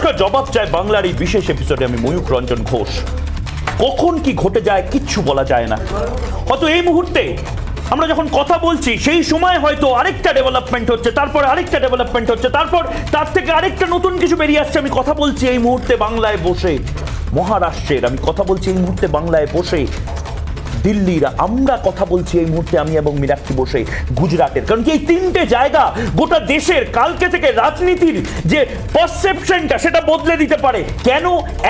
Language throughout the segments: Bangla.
প্রশ্নটা জবাব চায় বাংলার এই বিশেষ এপিসোডে আমি ময়ূক রঞ্জন ঘোষ। কখন কি ঘটে যায় কিচ্ছু বলা যায় না। হয়তো এই মুহূর্তে আমরা যখন কথা বলছি সেই সময় হয়তো আরেকটা ডেভেলপমেন্ট হচ্ছে, তারপর আরেকটা ডেভেলপমেন্ট হচ্ছে, তারপর তার থেকে আরেকটা নতুন কিছু বেরিয়ে আসছে। আমি কথা বলছি এই মুহূর্তে বাংলায় বসে মহারাষ্ট্রের, আমি কথা বলছি এই মুহূর্তে বাংলায় বসে দিল্লির, আমরা কথা বলছি এই মুহূর্তে আমি এবং মীনাক্ষী বসে গুজরাটের। কারণ কি এই তিনটে জায়গা গোটা দেশের কালকে থেকে রাজনীতির যে পারসেপশনটা সেটা বদলে দিতে পারে। কেন?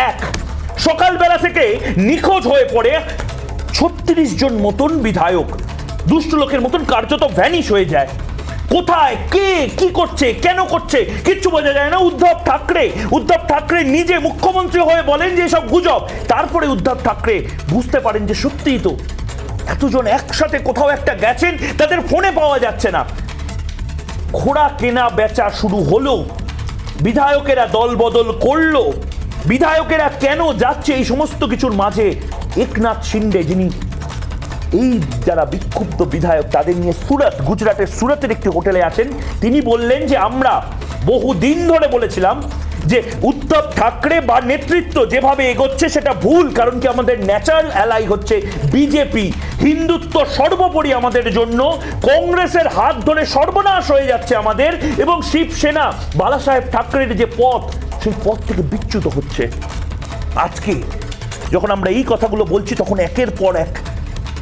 এক, সকালবেলা থেকে নিখোঁজ হয়ে পড়ে 36 জন মতন বিধায়ক, দুষ্ট লোকের মতন কার্যত ভ্যানিশ হয়ে যায়। কোথায় কে কি করছে, কেন করছে কিচ্ছু বোঝা যায় না। উদ্ধব ঠাকরে নিজে মুখ্যমন্ত্রী হয়ে বলেন যে সব গুজব। তারপরে উদ্ধব ঠাকরে বুঝতে পারেন যে সত্যিই তো এতজন একসাথে কোথাও একটা গেছেন, তাদের ফোনে পাওয়া যাচ্ছে না। ঘোড়া কেনা বেচা শুরু হলো, বিধায়কেরা দল বদল করলো। বিধায়কেরা কেন যাচ্ছে এই সমস্ত কিছুর মাঝে একনাথ শিন্ডে, যিনি এই যারা বিক্ষুব্ধ বিধায়ক তাদের নিয়ে গুজরাটের সুরাতের একটি হোটেলে আছেন, তিনি বললেন যে আমরা বহুদিন ধরে বলেছিলাম যে উদ্ধব ঠাকরে বা নেতৃত্ব যেভাবে এগোচ্ছে সেটা ভুল। কারণ কি আমাদের ন্যাচারাল অ্যালাই হচ্ছে বিজেপি, হিন্দুত্ব সর্বোপরি আমাদের জন্য, কংগ্রেসের হাত ধরে সর্বনাশ হয়ে যাচ্ছে আমাদের, এবং শিবসেনা বালাসাহেব ঠাকরের যে পথ সেই পথ থেকে বিচ্যুত হচ্ছে। আজকে যখন আমরা এই কথাগুলো বলছি তখন একের পর এক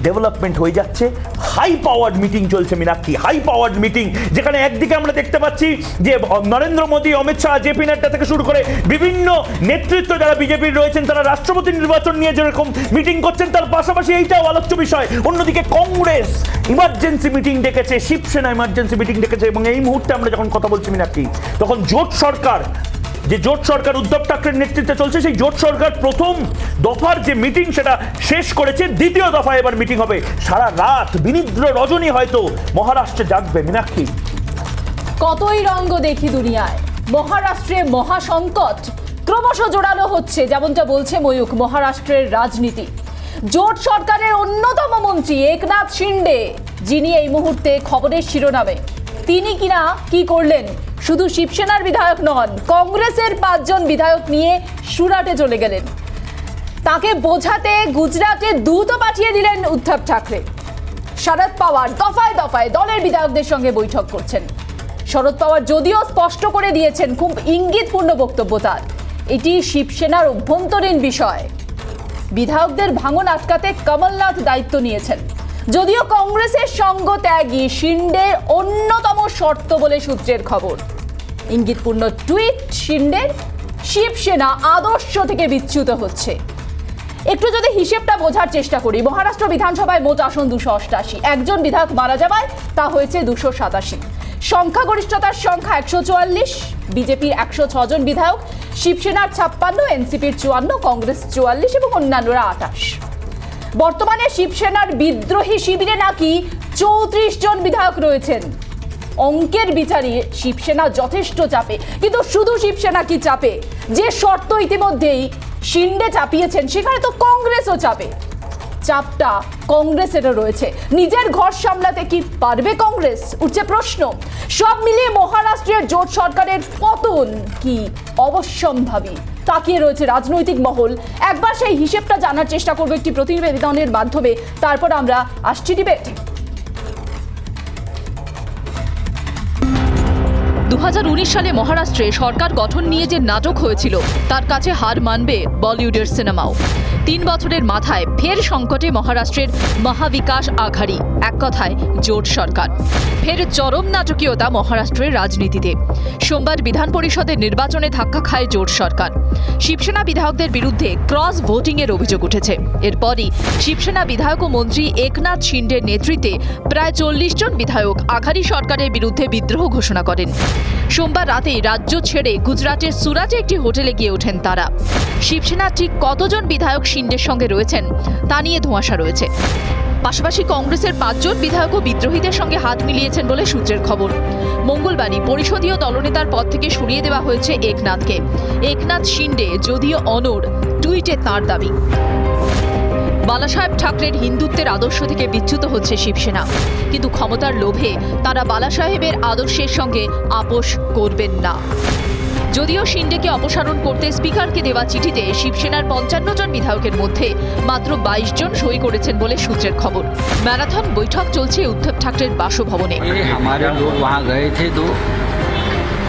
ডেভেলপমেন্ট হয়ে যাচ্ছে। হাই পাওয়ার্ড মিটিং চলছে মীনাক্ষী, হাই পাওয়ার্ড মিটিং, যেখানে একদিকে আমরা দেখতে পাচ্ছি যে নরেন্দ্র মোদী, অমিত শাহ, জেপি নাড্ডা থেকে শুরু করে বিভিন্ন নেতৃত্ব যারা বিজেপির রয়েছেন তারা রাষ্ট্রপতি নির্বাচন নিয়ে যেরকম মিটিং করছেন তার পাশাপাশি এইটাও আলোচ্য বিষয়। অন্যদিকে কংগ্রেস ইমার্জেন্সি মিটিং ডেকেছে, শিবসেনা ইমার্জেন্সি মিটিং ডেকেছে, এবং এই মুহূর্তে আমরা যখন কথা বলছি মীনাক্ষী তখন জোট সরকার উদ্ধব ঠাকরের নেতৃত্বে চলছে, সেই জোট সরকার প্রথম দফার যে মিটিং সেটা শেষ করেছে, দ্বিতীয় দফায় এবার মিটিং হবে। সারা রাত বিনিদ্র রজনী হয়তো মহারাষ্ট্রে জাগবে মীনাক্ষী। কতই রঙ্গ দেখি দুনিয়ায়, মহারাষ্ট্রে মহাসংকট ক্রমশ জোরালো হচ্ছে। যেমনটা বলছে ময়ূক, মহারাষ্ট্রের রাজনীতি, জোট সরকারের অন্যতম মন্ত্রী একনাথ শিন্ডে, যিনি এই মুহূর্তে খবরের শিরোনামে, তিনি কিনা কি করলেন, শুধু শিবসেনার বিধায়ক নন, কংগ্রেসের 5 জন বিধায়ক নিয়ে সুরাটে চলে গেলেন। তাকে বোঝাতে গুজরাটে দূতও পাঠিয়ে দিলেন উদ্ধব ঠাকরে। শরদ পাওয়ার দফায় দফায় দলের বিধায়কদের সঙ্গে বৈঠক করছেন। শরদ পাওয়ার যদিও স্পষ্ট করে দিয়েছেন, খুব ইঙ্গিতপূর্ণ বক্তব্য তার, এটি শিবসেনার অভ্যন্তরীণ বিষয়। বিধায়কদের ভাঙন আটকাতে কমলনাথ দায়িত্ব নিয়েছেন। যদিও কংগ্রেসের সঙ্গ ত্যাগী শিন্ডের অন্যতম শর্ত বলে সূত্রের খবর। ইঙ্গিতপূর্ণ টুইট শিন্ডের, শিবসেনা আদর্শ থেকে বিচ্যুত হচ্ছে। একটু যদি হিসেবটা বোঝার চেষ্টা করি, মহারাষ্ট্র বিধানসভায় মোট আসন 288, একজন বিধায়ক মারা যাওয়ায় তা হয়েছে 287। সংখ্যাগরিষ্ঠতার সংখ্যা 144, বিজেপির 106 জন বিধায়ক, শিবসেনার 56, এনসিপির 54, কংগ্রেস 44 এবং অন্যান্যরা 28। বর্তমানে শিবসেনার বিদ্রোহী শিবিরে নাকি 34 জন বিধায়ক রয়েছেন। অঙ্কের বিচারে শিবসেনা যথেষ্ট চাপে, কিন্তু শুধু শিবসেনা কি চাপে, যে শর্ত ইতিমধ্যেই শিন্ডে চাপিয়েছেন সেখানে তো কংগ্রেসও চাপে। চাপটা কংগ্রেসেরও রয়েছে। নিজের ঘর সামলাতে কি পারবে কংগ্রেস, উঠছে প্রশ্ন। সব মিলিয়ে মহারাষ্ট্রের জোট সরকারের পতন কি অবশ্যম্ভাবী, তাকিয়ে রয়েছে রাজনৈতিক মহল। একবার সেই হিসেবটা জানার চেষ্টা করবো একটি প্রতিবেদনের মাধ্যমে, তারপর আমরা আসছি ডিবেটে। 2019 সালে মহারাষ্ট্রে সরকার গঠন নিয়ে যে নাটক হয়েছিল তার কাছে হার মানবে বলিউডের সিনেমাও। 3 বছরের মাথায় ফের সংকটে মহারাষ্ট্রের মহাবিকাশ আঘাড়ি, এক কথায় জোট সরকার। ফের চরম নাটকীয়তা মহারাষ্ট্রের রাজনীতিতে। সোমবার বিধান পরিষদের নির্বাচনে ধাক্কা খায় জোট সরকার। শিবসেনা বিধায়কদের বিরুদ্ধে ক্রস ভোটিংয়ের অভিযোগ উঠেছে। এরপরই শিবসেনা বিধায়ক ও মন্ত্রী একনাথ শিন্ডের নেতৃত্বে প্রায় 40 জন বিধায়ক আঘাড়ি সরকারের বিরুদ্ধে বিদ্রোহ ঘোষণা করেন। সোমবার রাতে রাজ্য ছেড়ে গুজরাটের সুরাটে একটি হোটেলে গিয়ে ওঠেন তারা। শিবসেনার ঠিক কতজন বিধায়ক শিন্ডের সঙ্গে রয়েছেন তা নিয়ে ধোঁয়াশা রয়েছে। পাশাপাশি কংগ্রেসের 5 জন বিধায়কও বিদ্রোহীদের সঙ্গে হাত মিলিয়েছেন বলে সূত্রের খবর। মঙ্গলবারই পরিষদীয় দলনেতার পদ থেকে সরিয়ে দেওয়া হয়েছে একনাথকে। একনাথ শিন্ডে যদিও অনড়, টুইটে তাঁর দাবি, বালাসাহেব ঠাকরের হিন্দুত্বের আদর্শ থেকে বিচ্যুত হচ্ছে শিবসেনা, কিন্তু ক্ষমতার লোভে তারা বালাসাহেবের আদর্শের সঙ্গে আপোষ করবেন না। যদিও শিন্ডেকে অপসারণ করতে স্পিকারকে দেওয়া চিঠিতে শিবসেনার 55 জন বিধায়কের মধ্যে মাত্র 22 জন সই করেছেন বলে সূত্রের খবর। ম্যারাথন বৈঠক চলছে উদ্ধব ঠাকরের বাসভবনে। हमारे लोग वहाँ गए थे तो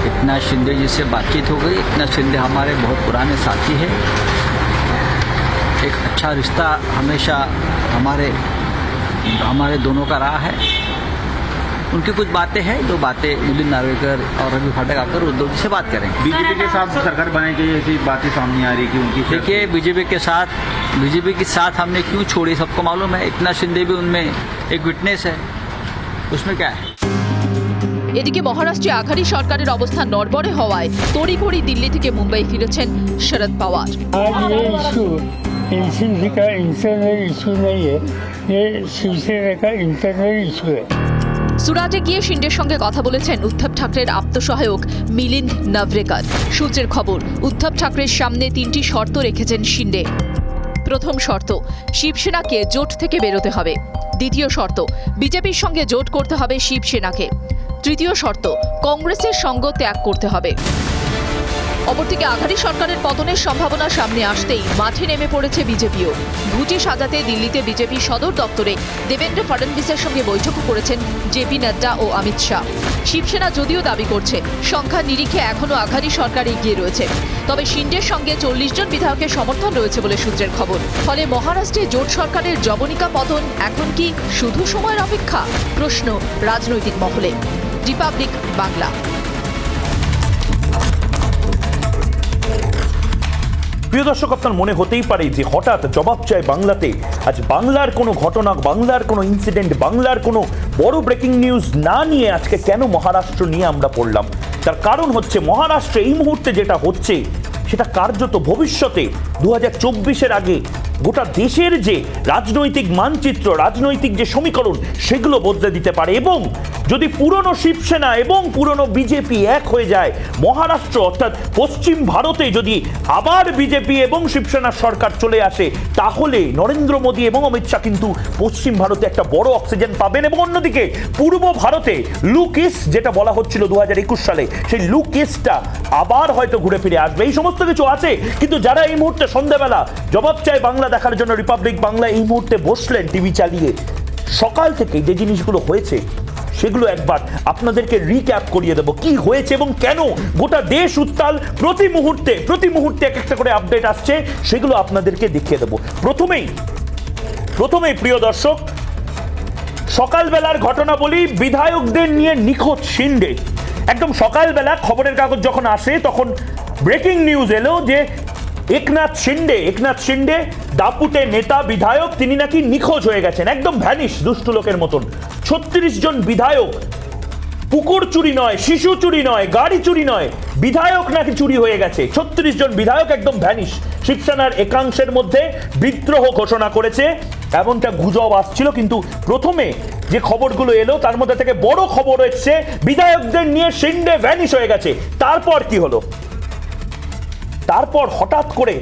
एकनाथ शिंदे जी से बातचीत हो गई। एकनाथ शिंदे हमारे बहुत पुराने साथी हैं। एक अच्छा रिश्ता हमेशा हमारे दोनों का रहा है। उनकी कुछ बातें हैं, जो बातें मिलिंद नार्वेकर और रवि फाटक आकर उद्धव जी से बात करेंगे। बीजेपी के साथ सरकार बनाई गई ऐसी बातें सामने आ रही कि उनकी देखिए, बीजेपी के साथ हमने क्यों छोड़ी सबको मालूम है। एकनाथ शिंदे भी उनमें एक विटनेस है, उसमें क्या है। এদিকে মহারাষ্ট্রে আঘাড়ি সরকারের অবস্থা নড়বড়ে হওয়ায় তড়িঘড়ি দিল্লি থেকে মুম্বাই ফিরেছেন শরদ পাওয়ার। आज ये इशू एनसीपी का इंटरनल इशू नहीं है, ये शिवसेना का इंटरनल इशू है। সুরাটে গিয়ে শিন্ডের সঙ্গে কথা বলেছেন উদ্ধব ঠাকরের আপ্তসহায়ক মিলিন্দ নাভরেকর। সূত্রের খবর, উদ্ধব ঠাকরের সামনে 3টি শর্ত রেখেছেন শিন্ডে। প্রথম শর্ত, শিবসেনাকে জোট থেকে বেরোতে হবে। দ্বিতীয় শর্ত, বিজেপির সঙ্গে জোট করতে হবে শিবসেনাকে। তৃতীয় শর্ত, কংগ্রেসের সঙ্গ ত্যাগ করতে হবে। অপরদিকে আঘাড়ি সরকারের পতনের সম্ভাবনা সামনে আসতেই মাঠে নেমে পড়েছে বিজেপিও। ঘুঁটি সাজাতে দিল্লিতে বিজেপি সদর দপ্তরে দেবেন্দ্র ফডনবিসের সঙ্গে বৈঠকও করেছেন জেপি নাড্ডা ও অমিত শাহ। শিবসেনা যদিও দাবি করছে সংখ্যার নিরিখে এখনও আঘাড়ি সরকার এগিয়ে রয়েছে, তবে শিন্ডের সঙ্গে 40 জন বিধায়কের সমর্থন রয়েছে বলে সূত্রের খবর। ফলে মহারাষ্ট্রে জোট সরকারের জবনিকা পতন এখন কি শুধু সময়ের অপেক্ষা? প্রশ্ন রাজনৈতিক মহলে। রিপাবলিক বাংলা। প্রিয় দর্শক, আপনার মনে হতেই পারে যে হঠাৎ জবাব চায় বাংলাতে আজ বাংলার কোনো ঘটনা, বাংলার কোনো ইনসিডেন্ট, বাংলার কোনো বড় ব্রেকিং নিউজ না নিয়ে আজকে কেন মহারাষ্ট্র নিয়ে আমরা পড়লাম। তার কারণ হচ্ছে মহারাষ্ট্রে এই মুহূর্তে যেটা হচ্ছে সেটা কার্যত ভবিষ্যতে 2024-এর আগে গোটা দেশের যে রাজনৈতিক মানচিত্র, রাজনৈতিক যে সমীকরণ, সেগুলো বদলে দিতে পারে। এবং যদি পুরনো শিবসেনা এবং পুরনো বিজেপি এক হয়ে যায়, মহারাষ্ট্র অর্থাৎ পশ্চিম ভারতে যদি আবার বিজেপি এবং শিবসেনার সরকার চলে আসে, তাহলে নরেন্দ্র মোদী এবং অমিত শাহ কিন্তু পশ্চিম ভারতে একটা বড় অক্সিজেন পাবেন। এবং অন্যদিকে পূর্ব ভারতে লুক ইস্ট যেটা বলা হচ্ছিল 2021 সালে, সেই লুক ইস্টটা আবার হয়তো ঘুরে ফিরে আসবে। এই সমস্ত কিছু আছে, কিন্তু যারা এই মুহূর্তে সন্ধ্যাবেলা জবাব চায় বাংলা দেখার জন্য রিপাবলিক বাংলা এই মুহূর্তে বসলেন টিভি চালিয়ে, সকাল থেকে যে জিনিসগুলো হয়েছে সেগুলো একবার আপনাদেরকে রিক্যাপ করিয়ে দেব। কি হয়েছে এবং কেন গোটা দেশ উত্তাল, প্রতি মুহূর্তে এক একটা করে আপডেট আসছে, সেগুলো আপনাদেরকে দেখিয়ে দেব। প্রথমেই প্রিয় দর্শক, সকালবেলার ঘটনা বলি। বিধায়কদের নিয়ে নিখোঁজ শিন্ডে। একদম সকালবেলা খবরের কাগজ যখন আসে তখন ব্রেকিং নিউজ এলো যে একনাথ শিন্ডে দাপুটে নেতা বিধায়ক, তিনি নাকি নিখোঁজ হয়ে গেছেন, একদম ভ্যানিশ, দুষ্টু লোকের মতন। 36 জন বিধায়ক, পুকুর চুরি নয়, শিশু চুরি নয়, গাড়ি চুরি নয়, বিধায়ক নাকি চুরি হয়ে গেছে। 36 জন বিধায়ক একদম ভ্যানিশ। শিবসেনার একাংশের মধ্যে বিদ্রোহ ঘোষণা করেছে, এমনটা গুজব আসছিল। কিন্তু প্রথমে যে খবরগুলো এলো তার মধ্যে থেকে বড় খবর এসছে বিধায়কদের নিয়ে শিন্ডে ভ্যানিশ হয়ে গেছে। তারপর কি হলো? তারপর হঠাৎ করে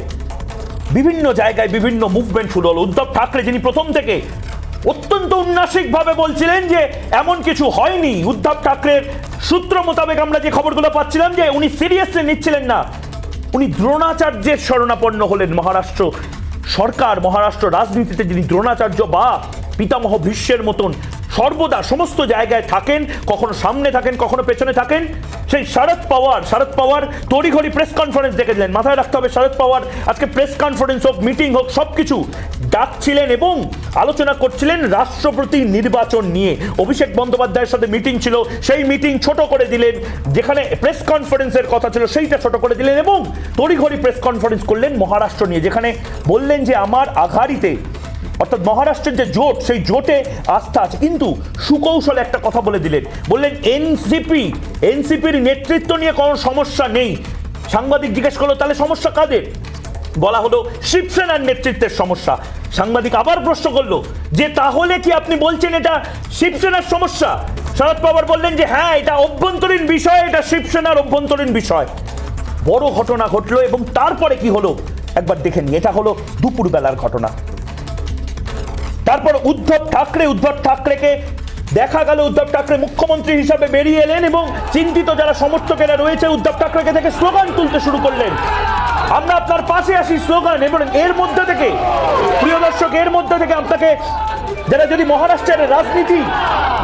বিভিন্ন জায়গায় বিভিন্ন মুভমেন্ট শুরু হলো। উদ্ধব ঠাকরে, যিনি প্রথম থেকে অত্যন্ত উন্নাসিকভাবে বলছিলেন যে এমন কিছু হয়নি, উদ্ধব ঠাকরের সূত্র মোতাবেক আমরা যে খবরগুলো পাচ্ছিলাম যে উনি সিরিয়াসলি নিচ্ছিলেন না, উনি দ্রোণাচার্যের শরণাপন্ন হলেন। মহারাষ্ট্র সরকার, মহারাষ্ট্র রাজনীতিতে যিনি দ্রোণাচার্য বা পিতামহ ভীষ্মের মতন সর্বদা সমস্ত জায়গায় থাকেন, কখনো সামনে থাকেন, কখনো পেছনে থাকেন, সেই শরদ পাওয়ার তড়িঘড়ি প্রেস কনফারেন্স ডেকেছিলেন। মাথায় রাখতে হবে, শরদ পাওয়ার আজকে প্রেস কনফারেন্স হোক, মিটিং হোক, সবকিছু ডাকছিলেন এবং আলোচনা করছিলেন রাষ্ট্রপতি নির্বাচন নিয়ে। অভিষেক বন্দ্যোপাধ্যায়ের সাথে মিটিং ছিল, সেই মিটিং ছোট করে দিলেন, যেখানে প্রেস কনফারেন্সের কথা ছিল সেইটা ছোট করে দিলেন এবং তড়িঘড়ি প্রেস কনফারেন্স করলেন মহারাষ্ট্র নিয়ে, যেখানে বললেন যে আমার আঘাড়িতে অর্থাৎ মহারাষ্ট্রের যে জোট, সেই জোটে আস্থা আছে। কিন্তু সুকৌশলে একটা কথা বলে দিলেন, বললেন এনসিপির নেতৃত্ব নিয়ে কোনো সমস্যা নেই। সাংবাদিক জিজ্ঞেস করলো তাহলে সমস্যা কাদের? বলা হলো শিবসেনার নেতৃত্বের সমস্যা। সাংবাদিক আবার প্রশ্ন করলো যে তাহলে কি আপনি বলছেন এটা শিবসেনার সমস্যা? শরদ পাওয়ার বললেন যে হ্যাঁ, এটা অভ্যন্তরীণ বিষয়, এটা শিবসেনার অভ্যন্তরীণ বিষয়। বড় ঘটনা ঘটলো এবং তারপরে কি হলো একবার দেখে নিই। এটা হলো দুপুরবেলার ঘটনা। তারপর উদ্ধব ঠাকরেকে দেখা গেল উদ্ধব ঠাকরে মুখ্যমন্ত্রী হিসাবে বেরিয়ে এলেন এবং চিন্তিত যারা সমর্থকেরা রয়েছে উদ্ধব ঠাকরেকে থেকে স্লোগান তুলতে শুরু করলেন, আমরা আপনার পাশে আসি স্লোগান। এবং এর মধ্যে থেকে প্রিয় দর্শক, এর মধ্যে থেকে আপনাকে যারা যদি মহারাষ্ট্রের রাজনীতি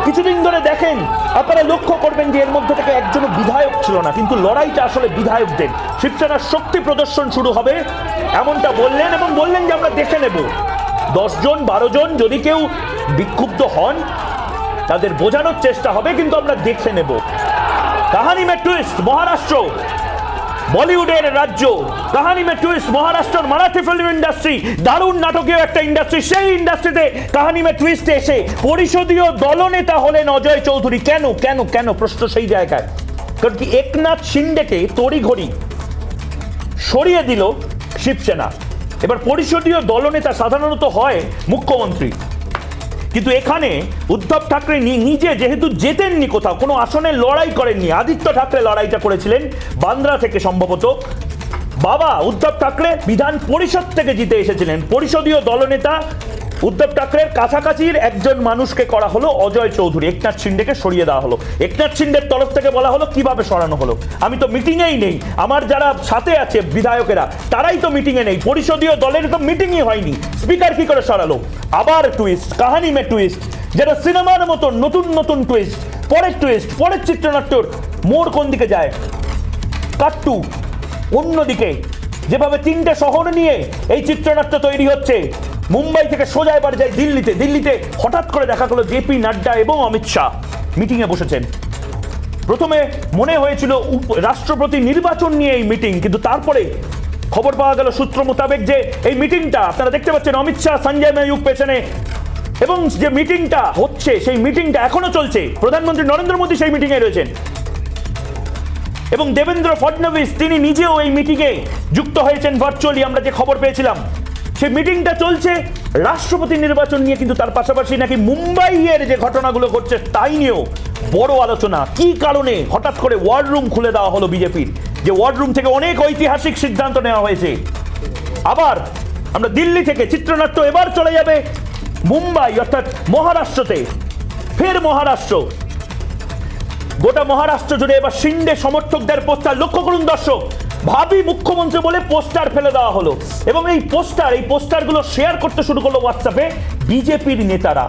কিছুদিন ধরে দেখেন আপনারা লক্ষ্য করবেন যে এর মধ্যে থেকে একজনও বিধায়ক ছিল না, কিন্তু লড়াইটা আসলে বিধায়কদের। শিবসেনার শক্তি প্রদর্শন শুরু হবে এমনটা বললেন এবং বললেন যে আমরা দেখে নেব 10 জন 12 জন যদি কেউ বিক্ষুব্ধ হন তাদের বোঝানোর চেষ্টা হবে, কিন্তু আমরা দেখে নেব। কাহানি মে টুইস্ট, মহারাষ্ট্র বলিউডের রাজ্য, কাহানি মে টুইস্ট, মহারাষ্ট্রের মারাঠি ফিল্ম ইন্ডাস্ট্রি দারুণ নাটকীয় একটা ইন্ডাস্ট্রি, সেই ইন্ডাস্ট্রিতে কাহানি মে টুইস্টে এসে পরিষদীয় দলনেতা হলেন অজয় চৌধুরী। কেন কেন কেন প্রশ্ন সেই জায়গায়, কারণ কি একনাথ শিন্ডেকে তড়িঘড়ি সরিয়ে দিল শিবসেনা। এবার পরিষদীয় দলনেতা সাধারণত হয় মুখ্যমন্ত্রী, কিন্তু এখানে উদ্ধব ঠাকরে নিজে যেহেতু জেতেননি, কোথাও কোনো আসনে লড়াই করেননি, আদিত্য ঠাকরে লড়াইটা করেছিলেন বান্দ্রা থেকে সম্ভবত। বাবা উদ্ধব ঠাকরে বিধান পরিষদ থেকে জিতে এসেছিলেন। পরিষদীয় দলনেতা উদ্ধব ঠাকরের কাছাকাছির একজন মানুষকে করা হলো অজয় চৌধুরী, একনাথ শিন্ডেকে সরিয়ে দেওয়া হলো। একনাথ শিন্ডের তরফ থেকে বলা হলো কিভাবে সরানো হলো, আমি তো মিটিংয়েই নেই, আমার যারা সাথে আছে বিধায়কেরা তারাই তো মিটিংয়ে নেই, পরিষদীয় দলের তো মিটিংই হয়নি, স্পিকার কি করে সরালো। আবার টুইস্ট, কাহানি মে টুইস্ট, যেটা সিনেমার মতো নতুন নতুন টুইস্ট, পরের টুইস্ট, পরের চিত্রনাট্যর মোড় কোন দিকে যায়, কাট্টু অন্যদিকে। যেভাবে 3টে শহর নিয়ে এই চিত্রনাট্য তৈরি হচ্ছে, মুম্বাই থেকে সোজা এবার যায় দিল্লিতে। দিল্লিতে হঠাৎ করে দেখা গেল জেপি নাড্ডা এবং অমিত শাহ মিটিংয়ে বসেছেন। প্রথমে মনে হয়েছিল রাষ্ট্রপতি নির্বাচন নিয়ে এই মিটিং, কিন্তু তারপরে খবর পাওয়া গেল সূত্র মোতাবেক যে এই মিটিংটা আপনারা দেখতে পাচ্ছেন অমিত শাহ, সঞ্জয় মায়ুক পেছনে, এবং যে মিটিংটা হচ্ছে সেই মিটিংটা এখনো চলছে। প্রধানমন্ত্রী নরেন্দ্র মোদী সেই মিটিংয়ে রয়েছেন এবং দেবেন্দ্র ফডনবিস তিনি নিজেও এই মিটিংয়ে যুক্ত হয়েছেন ভার্চুয়ালি, আমরা যে খবর পেয়েছিলাম। সেই মিটিংটা চলছে রাষ্ট্রপতি নির্বাচন নিয়ে, কিন্তু তার পাশাপাশি নাকি মুম্বাইয়ের যে ঘটনাগুলো ঘটছে তাই নিয়েও বড় আলোচনা। কি কারণে হঠাৎ করে ওয়ার রুম খুলে দেওয়া হলো বিজেপির, যে ওয়ার রুম থেকে অনেক ঐতিহাসিক সিদ্ধান্ত নেওয়া হয়েছে। আবার আমরা দিল্লি থেকে চিত্রনাট্য এবার চলে যাবে মুম্বাই অর্থাৎ মহারাষ্ট্রতে। ফের মহারাষ্ট্র, গোটা মহারাষ্ট্র জুড়ে এবার শিন্ডে সমর্থকদের পোস্টার। লক্ষ্য করুন দর্শক, ভাবি মুখ্যমন্ত্রী বলে পোস্টার ফেলে দেওয়া হলো এবং এই পোস্টারগুলো শেয়ার করতে শুরু করলো হোয়াটসঅ্যাপে বিজেপির নেতারা।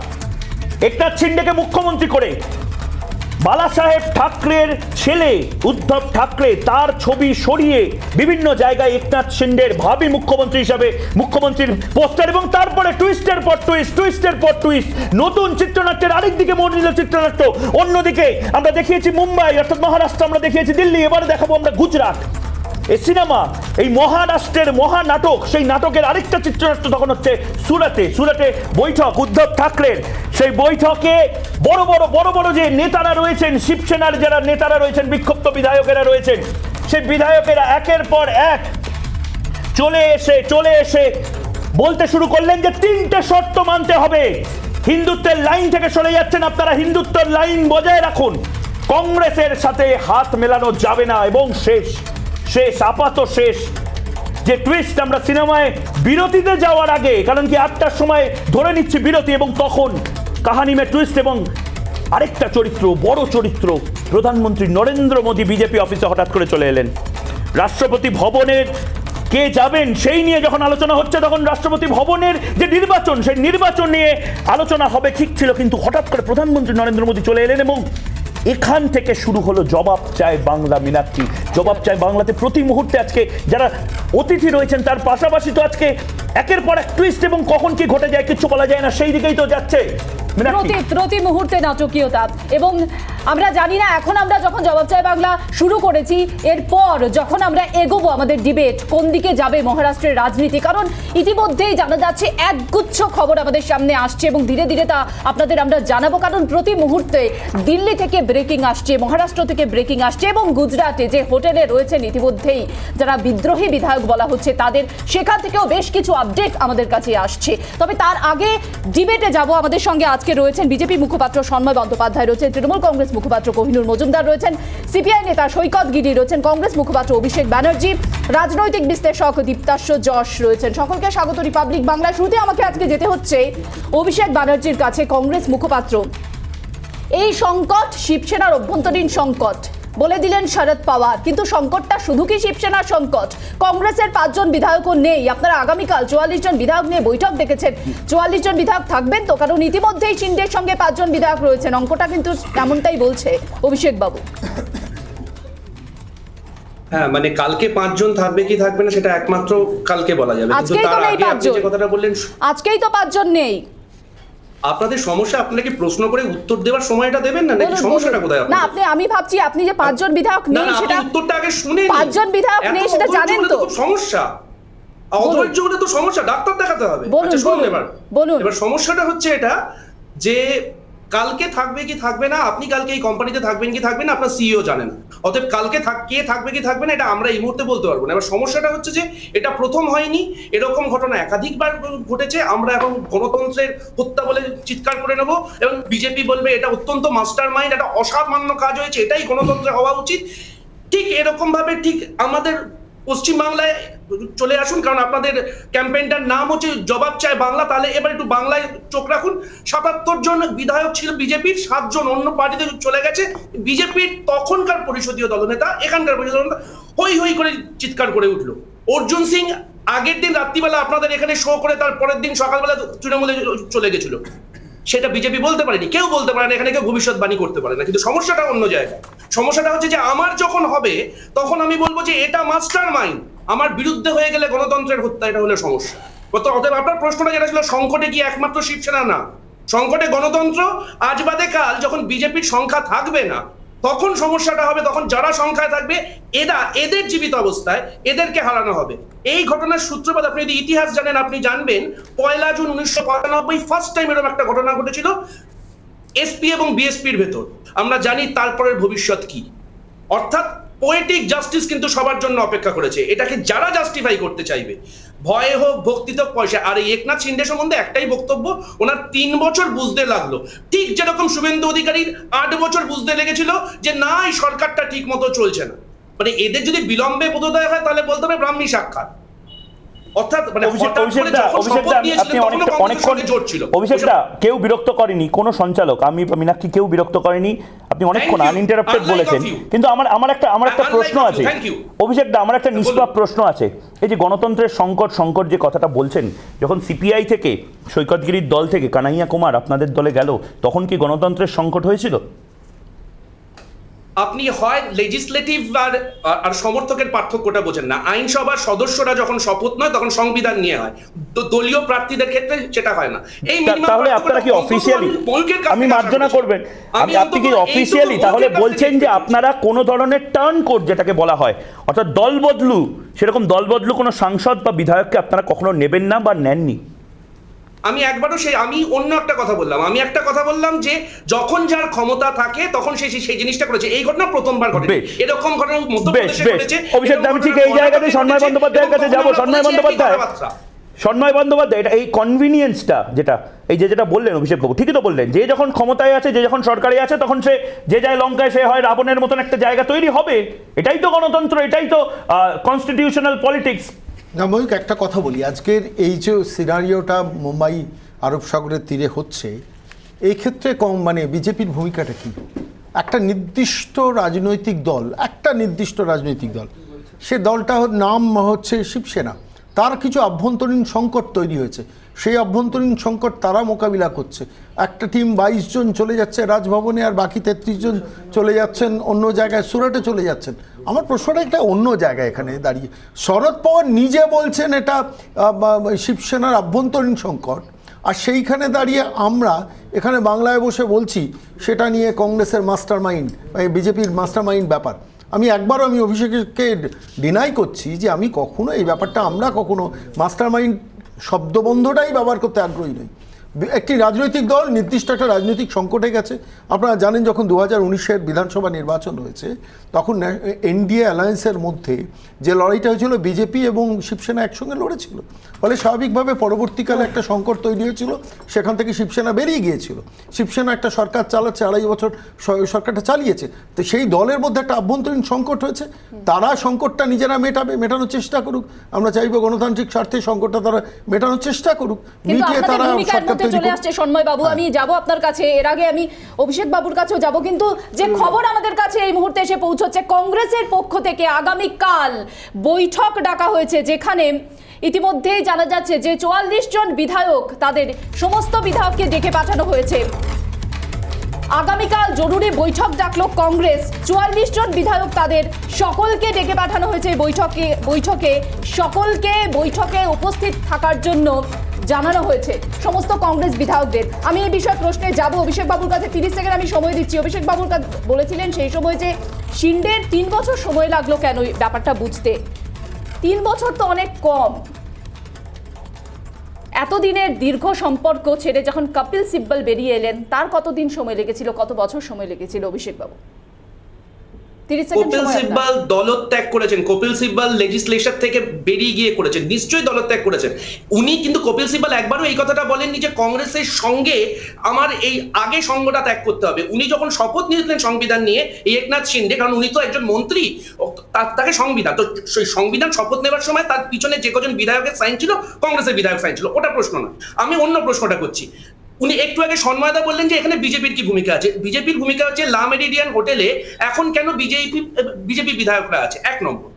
একনাথ শিন্ডেকে মুখ্যমন্ত্রী করে বালা সাহেব ঠাকরের ছেলে উদ্ধব ঠাকরে তার ছবি সরিয়ে বিভিন্ন জায়গায় একনাথ শিন্ডের ভাবি মুখ্যমন্ত্রী হিসাবে মুখ্যমন্ত্রীর পোস্টার, এবং তারপরে টুইস্টের পর টুইস্ট, টুইস্টের পর টুইস্ট। নতুন চিত্রনাট্যের আরেক দিকে মোড় নিল চিত্রনাট্য। অন্যদিকে আমরা দেখিয়েছি মুম্বাই অর্থাৎ মহারাষ্ট্র, আমরা দেখিয়েছি দিল্লি, এবার দেখাবো আমরা গুজরাট। এই সিনেমা, এই মহারাষ্ট্রের মহানাটক, সেই নাটকের আরেকটা চিত্রনাট্য তখন হচ্ছে সুরাতে। সুরাতে বৈঠক উদ্ধব ঠাকরের, সেই বৈঠকে বড় বড় যে নেতারা রয়েছেন, শিবসেনার যারা নেতারা রয়েছেন, বিক্ষুব্ধ বিধায়কেরা রয়েছেন, সেই বিধায়কেরা একের পর এক চলে এসে বলতে শুরু করলেন যে 3টে শর্ত মানতে হবে। হিন্দুত্বের লাইন থেকে সরে যাচ্ছেন আপনারা, হিন্দুত্বের লাইন বজায় রাখুন, কংগ্রেসের সাথে হাত মেলানো যাবে না। এবং শেষ আপাত শেষ যে টুইস্ট, আমরা সিনেমায় বিরতিতে যাওয়ার আগে, কারণ কি 8টার সময় ধরে নিচ্ছি বিরতি, এবং তখন কাহানি মে টুইস্ট এবং আরেকটা চরিত্র, বড় চরিত্র, প্রধানমন্ত্রী নরেন্দ্র মোদী বিজেপি অফিসে হঠাৎ করে চলে এলেন। রাষ্ট্রপতি ভবনের কে যাবেন সেই নিয়ে যখন আলোচনা হচ্ছে, তখন রাষ্ট্রপতি ভবনের যে নির্বাচন, সেই নির্বাচন নিয়ে আলোচনা হবে ঠিক ছিল, কিন্তু হঠাৎ করে প্রধানমন্ত্রী নরেন্দ্র মোদী চলে এলেন এবং এখান থেকে শুরু হলো জবাব চায় বাংলা মিনাক্ষী। জবাব চায় বাংলাতে প্রতি মুহূর্তে আজকে যারা অতিথি রয়েছেন তার পাশাপাশি তো আজকে একের পর এক টুইস্ট, এবং কখন কি ঘটে যায় কিছু বলা যায় না, সেই দিকেই তো যাচ্ছে প্রতি মুহূর্তে নাটকীয়তা। এবং আমরা জানি না, এখন আমরা যখন জবাব চাই বাংলা শুরু করেছি, এরপর যখন আমরা এগোবো আমাদের ডিবেট কোন দিকে যাবে মহারাষ্ট্রের রাজনীতি, কারণ ইতিমধ্যেই জানা যাচ্ছে একগুচ্ছ খবর আমাদের সামনে আসছে এবং ধীরে ধীরে তা আপনাদের আমরা জানাবো, কারণ প্রতি মুহূর্তে দিল্লি থেকে ব্রেকিং আসছে, মহারাষ্ট্র থেকে ব্রেকিং আসছে, এবং গুজরাটে যে হোটেলে রয়েছেন ইতিমধ্যেই যারা বিদ্রোহী বিধায়ক বলা হচ্ছে তাদের, সেখান থেকেও বেশ কিছু আপডেট আমাদের কাছে আসছে। তবে তার আগে ডিবেটে যাব। আমাদের সঙ্গে আজকে রয়েছেন বিজেপি মুখপাত্র সন্ময় বন্দ্যোপাধ্যায় রয়েছেন, তৃণমূল কংগ্রেস মুখপাত্র কোহিনুর মজুমদার রয়েছেন, সিপিআই নেতা সৈকত গিরি রয়েছেন, কংগ্রেস মুখপাত্র অভিষেক ব্যানার্জি, রাজনৈতিক বিশ্লেষক দীপ্তাশ্য যশ রয়েছেন। সকলকে স্বাগত রিপাবলিক বাংলা। শুরুতে আমাকে আজকে যেতে হচ্ছে অভিষেক ব্যানার্জির কাছে, কংগ্রেস মুখপাত্র। এই সংকট শিবসেনার অভ্যন্তরীণ সংকট বলে দিলেন শরদ পাওয়ার। কিন্তু সংকটটা শুধু কি শিবসেনার সংকট? কংগ্রেসের 5 জন বিধায়কও নেই। আপনারা আগামীকাল 44 জন বিধায়ক নিয়ে বৈঠক ডেকেছেন। 44 জন বিধায়ক থাকবেন তো? কারণ ইতিমধ্যেই শিন্দের সঙ্গে 5 জন বিধায়ক রয়েছেন। অঙ্কটা কিন্তু তেমনটাই বলছে অভিষেক বাবু। হ্যাঁ, মানে কালকে 5 জন থাকবে কি থাকবে না সেটা একমাত্র কালকে বলা যাবে। কিন্তু আজকেই তো তার নেই আগে 5 আপনি জন। যে কথাটা বললেন, আজকেই তো 5 জন নেই। আপনাদের সমস্যা, আপনাকে প্রশ্ন করে উত্তর দেওয়ার সময়টা দেবেন না, নাকি সমস্যাটা কোথায় না, আপনাদের? আপনি, আমি ভাবছি আপনি যে 5 জন বিধায়ক না নেই না, আপনি সেটা উত্তরটা আগে শুনে 5 জন বিধায়ক নেই সেটা জানেন তো? খুব সমস্যা, অধৈর্য হলে তো সমস্যা, ডাক্তার দেখাতে হবে। বলুন, আচ্ছা শুনুন, বলুন, বলুন। এবার সমস্যাটা হচ্ছে এটা যে কালকে থাকবে কি থাকবে না, আপনি কালকে এই কোম্পানিতে থাকবেন কি থাকবেন না, আপনার সিইও জানেন। অতএব কালকে কে থাকবে কি থাকবে না এটা আমরা এই মুহূর্তে বলতে পারবো না। এবার সমস্যাটা হচ্ছে যে এটা প্রথম হয়নি, এরকম ঘটনা একাধিকবার ঘটেছে। আমরা এখন গণতন্ত্রের হত্যা বলে চিৎকার করে নেব এবং বিজেপি বলবে এটা অত্যন্ত মাস্টার মাইন্ড, এটা অসামান্য কাজ হয়েছে, এটাই গণতন্ত্রে হওয়া উচিত। ঠিক এরকম ভাবে ঠিক আমাদের পশ্চিমবাংলায় চলে আসুন, কারণ আপনাদের ক্যাম্পেইনটার নাম হচ্ছে জবাব চায় বাংলা। তাহলে এবার একটু বাংলায় চোখ রাখুন। 77 জন বিধায়ক ছিল বিজেপির, 7 জন অন্য পার্টিতে চলে গেছে। বিজেপির তখনকার পরিষদীয় দলনেতা, এখানকার পরিষদীয় দলনেতা হই হই করে চিৎকার করে উঠলো। অর্জুন সিং আগের দিন রাত্রিবেলা আপনাদের এখানে শো করে তার পরের দিন সকালবেলা তৃণমূলে চলে গেছিল। সেটা বিজেপি বলতে পারেনি, কেউ বলতে পারে না, এখানে কেউ ভবিষ্যৎবাণী করতে পারে না। কিন্তু সমস্যাটা অন্য জায়গায়। সমস্যাটা হচ্ছে যে আমার যখন হবে তখন আমি বলবো যে এটা মাস্টার মাইন্ড, আমার বিরুদ্ধে হয়ে গেলে গণতন্ত্রের হত্যা, এটা হলো সমস্যা। অতএব আপনার প্রশ্নটা যেটা ছিল, সংকটে কি একমাত্র শিবসেনা? না, সংকটে গণতন্ত্র। আজ বাদে কাল যখন বিজেপির সংখ্যা থাকবে না তখন সমস্যাটা হবে। তখন যারা সংখ্যায় থাকবে এদের জীবিত অবস্থায় এদেরকে হারানো হবে। এই ঘটনার সূত্রপাত আপনি যদি ইতিহাস জানেন আপনি জানবেন 1 জুন 1995 ফার্স্ট টাইম এরকম একটা ঘটনা ঘটেছিল এসপি এবং বিএসপির ভেতর। আমরা জানি তারপরের ভবিষ্যৎ কি। অর্থাৎ পোয়েটিক জাস্টিস কিন্তু সবার জন্য অপেক্ষা করেছে। এটাকে যারা জাস্টিফাই করতে চাইবে, ভয়ে হোক ভক্তিত পয়সা। আর এই একনাথ শিন্ডে সম্বন্ধে একটাই বক্তব্য, ওনার 3 বছর বুঝতে লাগলো, ঠিক যেরকম শুভেন্দু অধিকারীর 8 বছর বুঝতে লেগেছিল যে না এই সরকারটা ঠিক মতো চলছে না। মানে এদের যদি বিলম্বে বোধোদয় হয় তাহলে বলতে হবে ব্রাহ্মী সাক্ষাৎ। অর্থাৎ মানে অভিষেকটা কেউ বিরক্ত করেনি, কোনো সঞ্চালক, আমি মীনাক্ষী, কেউ বিরক্ত করেনি। আপনি অনেকক্ষণ আনইন্টারাপ্টেড বলেছেন। কিন্তু আমার একটা প্রশ্ন আছে অভিষেকটা, আমার একটা নিষ্পাপ প্রশ্ন আছে। এই যে গণতন্ত্রের সংকট যে কথাটা বলছেন, যখন সিপিআই থেকে সৈকতগিরির দল থেকে কানাইয়া কুমার আপনাদের দলে গেল, তখন কি গণতন্ত্রের সংকট হয়েছিল? আপনি হয় লেজিসলেটিভ আর সমর্থকের পার্থক্যটা বোঝেন না। আইনসভার সদস্যরা যখন শপথ নয় তখন সংবিধান নিয়ে হয়, দলীয় প্রার্থীদের ক্ষেত্রে সেটা হয় না। এই তাহলে আপনারা কি অফিসিয়ালি, আমি মার্জনা করবেন, আপনি কি অফিসিয়ালি তাহলে বলছেন যে আপনারা কোনো ধরনের টার্ন কোড যেটাকে বলা হয়, অর্থাৎ দল বদলু, সেরকম দল বদলু কোনো সাংসদ বা বিধায়ককে আপনারা কখনো নেবেন না বা নেননি? আমি একবারও আমি অন্য একটা কথা বললাম। আমি একটা কথা বললাম যে যখন যার ক্ষমতা থাকে তখন সেই জিনিসটা করেছে। এই ঘটনা প্রথমবার ঘটেছে, এরকম ঘটনা মধ্যপ্রদেশে ঘটেছে। অভিষেক, আমি ঠিক এই জায়গাতে সন্ময় বন্দ্যোপাধ্যায়ের কাছে যাবো। সন্ময় বন্দ্যোপাধ্যায়, এটা এই কনভিনিয়েন্সটা যেটা যেটা বললেন অভিষেক বাবু, ঠিকই তো বললেন, যে যখন ক্ষমতায় আছে, যে যখন সরকারে আছে, তখন সে যে যায় লঙ্কায়, সে হয় রাবণের মতন একটা জায়গা তৈরি হবে। এটাই তো গণতন্ত্র, এটাই তো কনস্টিটিউশনাল পলিটিক্স। না ময়ূক, একটা কথা বলি, আজকের এই যে সিনারিওটা মুম্বাই আরব সাগরের তীরে হচ্ছে, এই ক্ষেত্রে মানে বিজেপির ভূমিকাটা কি? একটা নির্দিষ্ট রাজনৈতিক দল, সে দলটার নাম হচ্ছে শিবসেনা, তার কিছু আভ্যন্তরীণ সংকট তৈরি হয়েছে, সেই আভ্যন্তরীণ সংকট তারা মোকাবিলা করছে। একটা টিম 22 জন চলে যাচ্ছে রাজভবনে, আর বাকি 33 জন চলে যাচ্ছেন অন্য জায়গায়, সুরাটে চলে যাচ্ছেন। আমার প্রশ্নটা একটা অন্য জায়গায় এখানে দাঁড়িয়ে। শরদ পাওয়ার নিজে বলছেন এটা শিবসেনার আভ্যন্তরীণ সংকট, আর সেইখানে দাঁড়িয়ে আমরা এখানে বাংলায় বসে বলছি সেটা নিয়ে কংগ্রেসের মাস্টার মাইন্ড, বিজেপির মাস্টার মাইন্ড ব্যাপার। আমি অভিষেককে ডিনাই করছি যে আমরা কখনো মাস্টার মাইন্ড শব্দবন্ধটাই ব্যবহার করতে আগ্রহী নই। একটি রাজনৈতিক দল নির্দিষ্ট একটা রাজনৈতিক সংকটে গেছে। আপনারা জানেন যখন 2019-এর বিধানসভা নির্বাচন হয়েছে তখন এনডিএ অ্যালায়েন্সের মধ্যে যে লড়াইটা হয়েছিল, বিজেপি এবং শিবসেনা একসঙ্গে লড়েছিল, ফলে স্বাভাবিকভাবে পরবর্তীকালে একটা সংকট তৈরি হয়েছিল। সেখান থেকে শিবসেনা বেরিয়ে গিয়েছিল। শিবসেনা একটা সরকার চালাচ্ছে, 2.5 বছর সরকারটা চালিয়েছে। তো সেই দলের মধ্যে একটা আভ্যন্তরীণ সংকট হয়েছে, তারা সংকটটা নিজেরা মেটানোর চেষ্টা করুক। আমরা চাইবো গণতান্ত্রিক স্বার্থে সংকটটা তারা মেটানোর চেষ্টা করুক, মিটিয়ে তারা সরকার তৈরি চলে করুন। আসছে সন্ময় বাবু, আমি যাব আপনার কাছে, এর আগে আমি অভিষেক বাবুর কাছেও যাব, কিন্তু যে খবর আমাদের কাছে এই মুহূর্তে এসে পৌঁছচ্ছে কংগ্রেসের পক্ষ থেকে আগামীকাল বৈঠক ডাকা হয়েছে, যেখানে ইতিমধ্যেই জানা যাচ্ছে যে 44 জন বিধায়ক, তাদের সমস্ত বিধায়ককে ডেকে পাঠানো হয়েছে। আগামীকাল জরুরি বৈঠক ডাকলো কংগ্রেস, 44 জন বিধায়ক, তাদের সকলকে ডেকে পাঠানো হয়েছে বৈঠকে উপস্থিত থাকার জন্য জানানো হয়েছে সমস্ত কংগ্রেস বিধায়কদের। আমি এই বিষয়ে প্রশ্নে যাব অভিষেক বাবুর কাছে, 30 সেকেন্ড আমি সময় দিচ্ছি। অভিষেক বাবুর বলেছিলেন সেই সময় যে শিন্ডের 3 বছর সময় লাগলো কেন এই ব্যাপারটা বুঝতে। 3 বছর তো অনেক কম। এতদিনের দীর্ঘ সম্পর্ক ছেড়ে যখন কপিল সিব্বল বেরিয়ে এলেন, তার কতদিন সময় লেগেছিল, কত বছর সময় লেগেছিল অভিষেক বাবু? 30 সেকেন্ড কপিল সময় আপনার। সিব্বল দলত্যাগ করেছেন, কপিল সিব্বল লেজিসলেশন থেকে বেরিয়ে গিয়ে করেছেন, নিশ্চয়ই দলত্যাগ করেছেন উনি। কিন্তু কপিল সিব্বল একবারও এই কথাটা বলেননি যে কংগ্রেসের সঙ্গে আমার এই আগে সঙ্গটা ত্যাগ করতে হবে। উনি যখন শপথ নিয়েছিলেন সংবিধান নিয়ে, এই একনাথ শিন্ডে, কারণ উনি তো একজন মন্ত্রী, তাকে সংবিধান, তো সেই সংবিধান শপথ নেওয়ার সময় তার পিছনে যে কজন বিধায়কের সাইন ছিল, কংগ্রেসের বিধায়ক সাইন ছিল, ওটা প্রশ্ন না। আমি অন্য প্রশ্নটা করছি। উনি একটু আগে সন্ময়দা বললেন যে এখানে বিজেপির কি ভূমিকা আছে। বিজেপির ভূমিকা হচ্ছে লা মেরিডিয়ান হোটেলে এখন কেন বিজেপি বিধায়করা আছে, 1 নম্বর।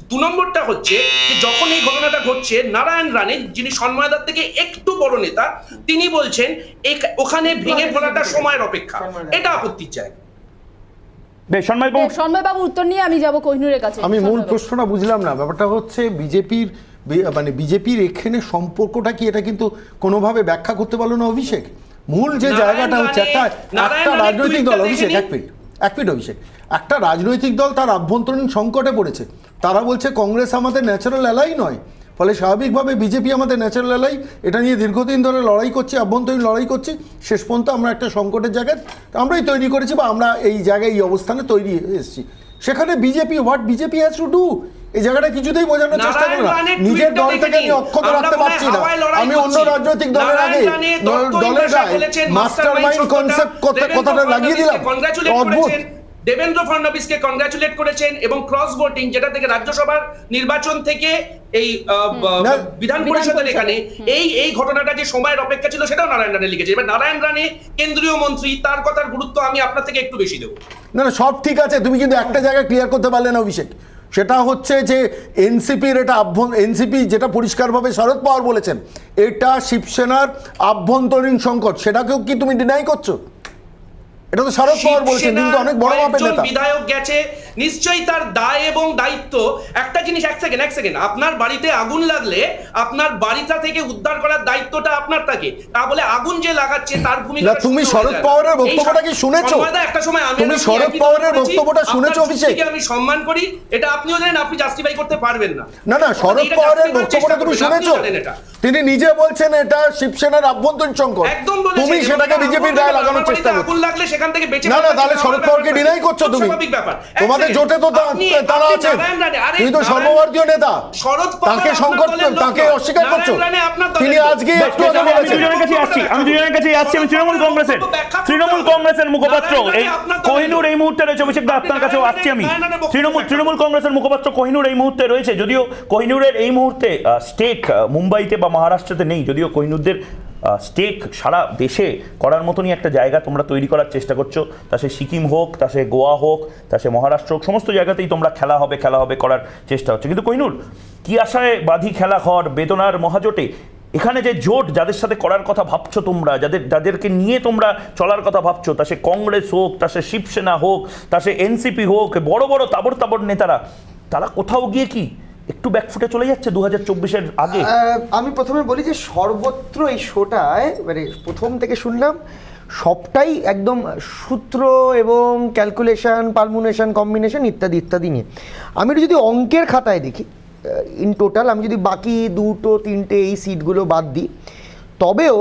2 নম্বরটা হচ্ছে যে যখন এই ঘটনাটা ঘটছে, নারায়ণ রানে, যিনি সন্ময়দার থেকে একটু বড় নেতা, তিনি বলছেন ওখানে ভেঙে পড়াটা সময়ের অপেক্ষা, এটা আপত্তির জায়গা। বেশ, সন্ময় বাবু উত্তর নিয়ে আমি যাব কোহিনুরের কাছে। আমি মূল সন্ময় বাবু। প্রশ্নটা বুঝলাম না। ব্যাপারটা হচ্ছে বিজেপির এখানে সম্পর্কটা কি, এটা কিন্তু কোনোভাবে ব্যাখ্যা করতে পারলো না অভিষেক। মূল যে জায়গাটা হচ্ছে একটা রাজনৈতিক দল, অভিষেক এক মিনিট অভিষেক, একটা রাজনৈতিক দল তার আভ্যন্তরীণ সংকটে পড়েছে। তারা বলছে কংগ্রেস আমাদের ন্যাচারাল অ্যালাই নয়, ফলে স্বাভাবিকভাবে বিজেপি আমাদের ন্যাচারাল অ্যালাই, এটা নিয়ে দীর্ঘদিন ধরে লড়াই করছি, আভ্যন্তরীণ লড়াই করছি, শেষ পর্যন্ত আমরা একটা সংকটের জায়গায় আমরাই তৈরি করেছি, বা আমরা এই জায়গায় এই অবস্থানে তৈরি এসেছি। সেখানে what BJP has to do, এই জায়গাটা কিছুতেই বোঝানোর চেষ্টা করো না। নিজের দল থেকে আমি অক্ষত রাখতে পারছি না, আমি অন্য রাজনৈতিক দলের আগে দলের গায়ে মাস্টার মাইন্ড কনসেপ্ট কথাটা লাগিয়ে দিলাম। অদ্ভুত। দেবেন্দ্র ফডনবিসকে কংগ্রাচুলেট করেছেন, এবং ক্রস ভোটিং, যেটা থেকে রাজ্যসভার নির্বাচন থেকে এই বিধান পরিষদের এখানে এই ঘটনাটা যে সময়ের অপেক্ষা ছিল, সেটাও নারায়ণ রানে লিখেছে। এবার নারায়ণ রানে কেন্দ্রীয় মন্ত্রী, তার কথার গুরুত্ব আমি আপনার থেকে একটু বেশি দেবো। না সব ঠিক আছে, তুমি কিন্তু একটা জায়গায় ক্লিয়ার করতে পারলে না অভিষেক। সেটা হচ্ছে যে এনসিপির এনসিপি যেটা পরিষ্কারভাবে শরদ পাওয়ার বলেছেন, এটা শিবসেনার আভ্যন্তরীণ সংকট, সেটাকেও কি তুমি ডিনাই করছো? এটা তো শরদ পাওয়ার বলেছেন, কিন্তু অনেক বড় মাপের নেতা। বিধায়ক গেছে, নিশ্চয়ই তার দায় এবং দায়িত্ব। একটা জিনিস, এক সেকেন্ড, আপনার বাড়িতে আগুন লাগলে আপনার বাড়িটা থেকে উদ্ধার করার দায়িত্বটা আপনার থাকে, তা বলে আগুন যে লাগাচ্ছে তার ভূমিকা। তুমি শরদ পাওয়ারের বক্তব্যটা কি শুনেছো? একটা সময় তুমি শরদ পাওয়ারের বক্তব্যটা শুনেছো অভিষেক? আমি সম্মান করি, এটা আপনিও জানেন, আপনি জাস্টিফাই করতে পারবেন না। না শরদ পাওয়ারের বক্তব্যটা তুমি শুনেছো? তিনি নিজে বলছেন এটা শিবসেনার আভ্যন্তরীণ সংকট, তুমি সেটাকে বিজেপির গায়ে লাগানোর চেষ্টা করছো। আগুন লাগলে সেখান থেকে বেঁচে না তাহলে শরদ পাওয়ারকে ডিনাই করছো তুমি। তোমাদের জোটে তো তারা আছে, তুমি তো সর্বভারতীয় নেতা, তাকে সংকট, তাকে অস্বীকার করছো। তিনি আজকে একটু আগে বলেছেন। আমি দুজনের কাছে আসছি। আমি তৃণমূল কংগ্রেসের মুখপাত্র কোহিনুর এই মুহূর্তে রয়েছে। অভিষেক দা, আপনার কাছেও আসছি আমি। তৃণমূল কংগ্রেসের মুখপাত্র কোহিনুর এই মুহূর্তে রয়েছে, যদিও কোহিনুরের এই মুহূর্তে স্টেক মুম্বাইতে বা মহারাষ্ট্রতে নেই, যদিও কোহিনুরদের স্টেক সারা দেশে করার মতনই একটা জায়গা তোমরা তৈরি করার চেষ্টা করছো। তা সে সিকিম হোক, তা সে গোয়া হোক, তা সে মহারাষ্ট্র হোক, সমস্ত জায়গাতেই তোমরা খেলা হবে করার চেষ্টা হচ্ছে। কিন্তু কোহিনুর, কি আশায় বাঁধি খেলা ঘর বেদনার মহাজোটে, এখানে যে জোট যাদের সাথে করার কথা ভাবছো তোমরা, যাদেরকে নিয়ে তোমরা চলার কথা ভাবছো, তা সে কংগ্রেস হোক, তা সে শিবসেনা হোক, তা সে এনসিপি হোক, বড় বড় তাবড় নেতারা, তারা কোথাও গিয়ে কি একটু ব্যাকফুটে চলে যাচ্ছে 2024-এর আগে? আমি প্রথমে বলি যে সর্বত্র এই শোটায়, মানে প্রথম থেকে শুনলাম সবটাই একদম সূত্র এবং ক্যালকুলেশন, পারমুনেশন, কম্বিনেশন ইত্যাদি নিয়ে। আমি যদি অঙ্কের খাতায় দেখি, ইন টোটাল আমি যদি বাকি 2-3টে এই সিটগুলো বাদ দিই, তবেও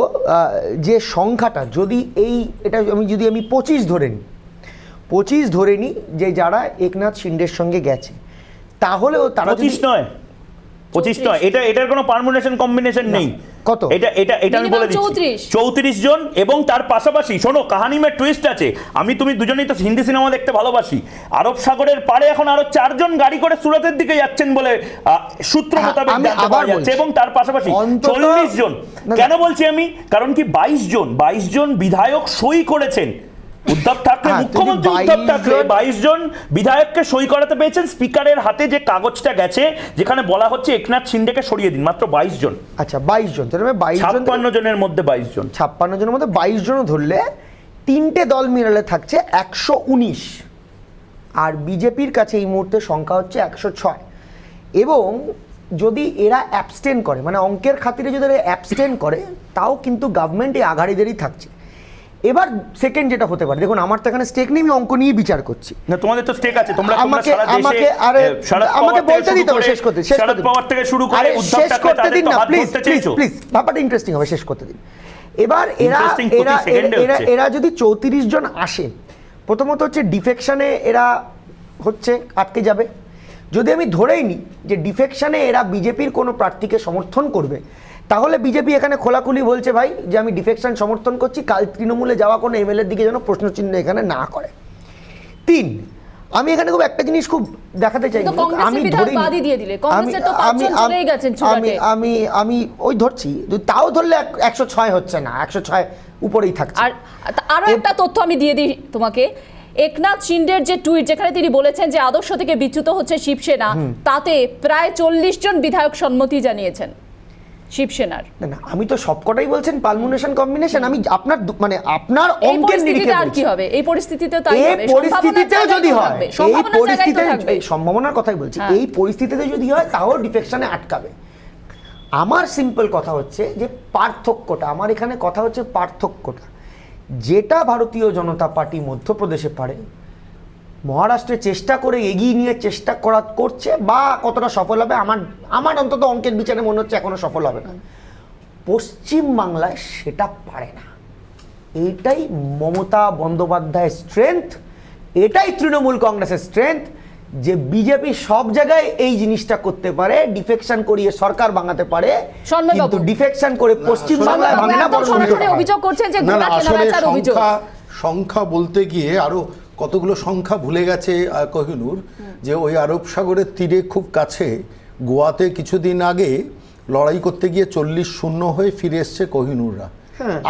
যে সংখ্যাটা, যদি এটা আমি 25 ধরে নিই যে যারা একনাথ শিন্ডের সঙ্গে গেছে, তাহলেও তারা 25 নয়, এটার কোনো পারমুনেশন কম্বিনেশন নেই। কত? এটা এটা এটা আমি Minimum বলে দিচ্ছি 34 জন, এবং তার পাশাপাশি শোনো কাহানি মে টুইস্ট আছে, তুমি দুজনেই তো হিন্দি সিনেমা দেখতে ভালোবাসি। আরব সাগরের পারে এখন আরো 4 জন গাড়ি করে সুরতের দিকে যাচ্ছেন বলে সূত্র মোতাবেক আমি জানতে আবার পাওয়া যাচ্ছে, এবং তার পাশাপাশি অন্তত 40 জন। কেন বলছি আমি? কারণ কি 22 জন বিধায়ক সই করেছেন। উদ্ধব ঠাকরে, মুখ্যমন্ত্রী উদ্ধব ঠাকরে 22 জন বিধায়ককে সই করাতে পেরেছেন। স্পিকারের হাতে যে কাগজটা গেছে যেখানে বলা হচ্ছে একনাথ শিন্ডেকে সরিয়ে দিন, মাত্র 22 জন। আচ্ছা 22 জন, তাহলে 22 জন, 56 জনের মধ্যে 22 জন, 56 জনের মধ্যে 22 জনও ধরলে তিনটে দল মিলালে থাকছে 119, আর বিজেপির কাছে এই মুহূর্তে সংখ্যা হচ্ছে 106। এবং যদি এরা অ্যাবস্টেন করে, মানে অঙ্কের খাতিরে যদি এরা অ্যাবস্টেন করে, তাও কিন্তু গভর্নমেন্ট এই আঘাড়িদেরই থাকছে। এবার সেকেন্ড যেটা হতে পারে, দেখুন আমার তো এখানে স্টেক নেই, আমি অঙ্ক নিয়ে বিচার করছি। না তোমাদের তো স্টেক আছে, তোমরা আমাকে সারা দেশে আমাকে আরে আমাকে বলতে দিতে হবে, শেষ করতে শরদ পাওয়ার থেকে শুরু করে আরে উদ্ধব শেষ ঠাকরে করতে তাদের দিন তো না, হাত প্লিজ ধরতে প্লিজ চাইছো। প্লিজ, ব্যাপারটা ইন্টারেস্টিং হবে, শেষ করতে দিন। এবার এরা Interesting প্রতি এরা সেকেন্ডে এরা হচ্ছে। এরা এরা যদি 34 জন আসে, প্রথমত হচ্ছে ডিফেকশনে এরা হচ্ছে আটকে যাবে। যদি আমি ধরেই নিই যে ডিফেকশনে এরা বিজেপির কোনো প্রার্থীকে সমর্থন করবে, তাহলে বিজেপি এখানে খোলাখুলি বলছে ভাই যে আমি ডিফেকশন সমর্থন করছি, কাল তৃণমূলে যাওয়া কোনো এমএলএর দিকে যেন প্রশ্নচিহ্ন এখানে না করে। 3, আমি এখানে খুব একটা জিনিস খুব দেখাতে চাই, আমি ধরি আমি ওই ধরছি, তাও ধরলে 106 হচ্ছে না, 106 উপরেই থাকছে। আর আরো একটা তথ্য আমি দিয়ে দিই তোমাকে, একনাথ শিন্ডের যে টুইট, যেখানে তিনি বলেছেন যে আদর্শ থেকে বিচ্যুত হচ্ছে শিবসেনা, তাতে প্রায় 40 জন বিধায়ক সম্মতি জানিয়েছেন শিবসেনার। না আমি তো সবকটাই বলছেন পালমুনেশন কম্বিনেশন, আমি আপনার মানে আপনার অঙ্কের নিরিখে আর কি হবে এই পরিস্থিতিতে? তাই হবে, এই পরিস্থিতিতেও যদি হয়, এই পরিস্থিতিতে থাকবে, সম্ভাবনার কথাই বলছি, এই পরিস্থিতিতে যদি হয় তাও ডিফেকশনে আটকাবে। আমার সিম্পল কথা হচ্ছে যে পার্থক্যটা, আমার এখানে কথা হচ্ছে পার্থক্যটা, যেটা ভারতীয় জনতা পার্টি মধ্যপ্রদেশে পারে, মহারাষ্ট্রে চেষ্টা করে এগিয়ে নিয়ে চেষ্টা করছে, বা কতটা সফল হবে আমার অন্তত অঙ্কের বিচারে মনে হচ্ছে এখনো সফল হবে না। পশ্চিম বাংলায় সেটা পারে না। এটাই মমতা বন্দ্যোপাধ্যায়ের স্ট্রেংথ, এটাই তৃণমূল কংগ্রেসের স্ট্রেংথ, যে বিজেপি সব জায়গায় এই জিনিসটা করতে পারে, ডিফেকশন করিয়ে সরকার ভাঙাতে পারে, কিন্তু ডিফেকশন করে পশ্চিম বাংলায় ভাঙে না। অভিযোগ করছেন যে না আসলে সংখ্যা বলতে গিয়ে আরো কতগুলো সংখ্যা ভুলে গেছে কোহিনূর, যে ওই আরব সাগরের তীরে খুব কাছে গোয়াতে কিছুদিন আগে লড়াই করতে গিয়ে 40-0 হয়ে ফিরে এসছে কোহিনূররা।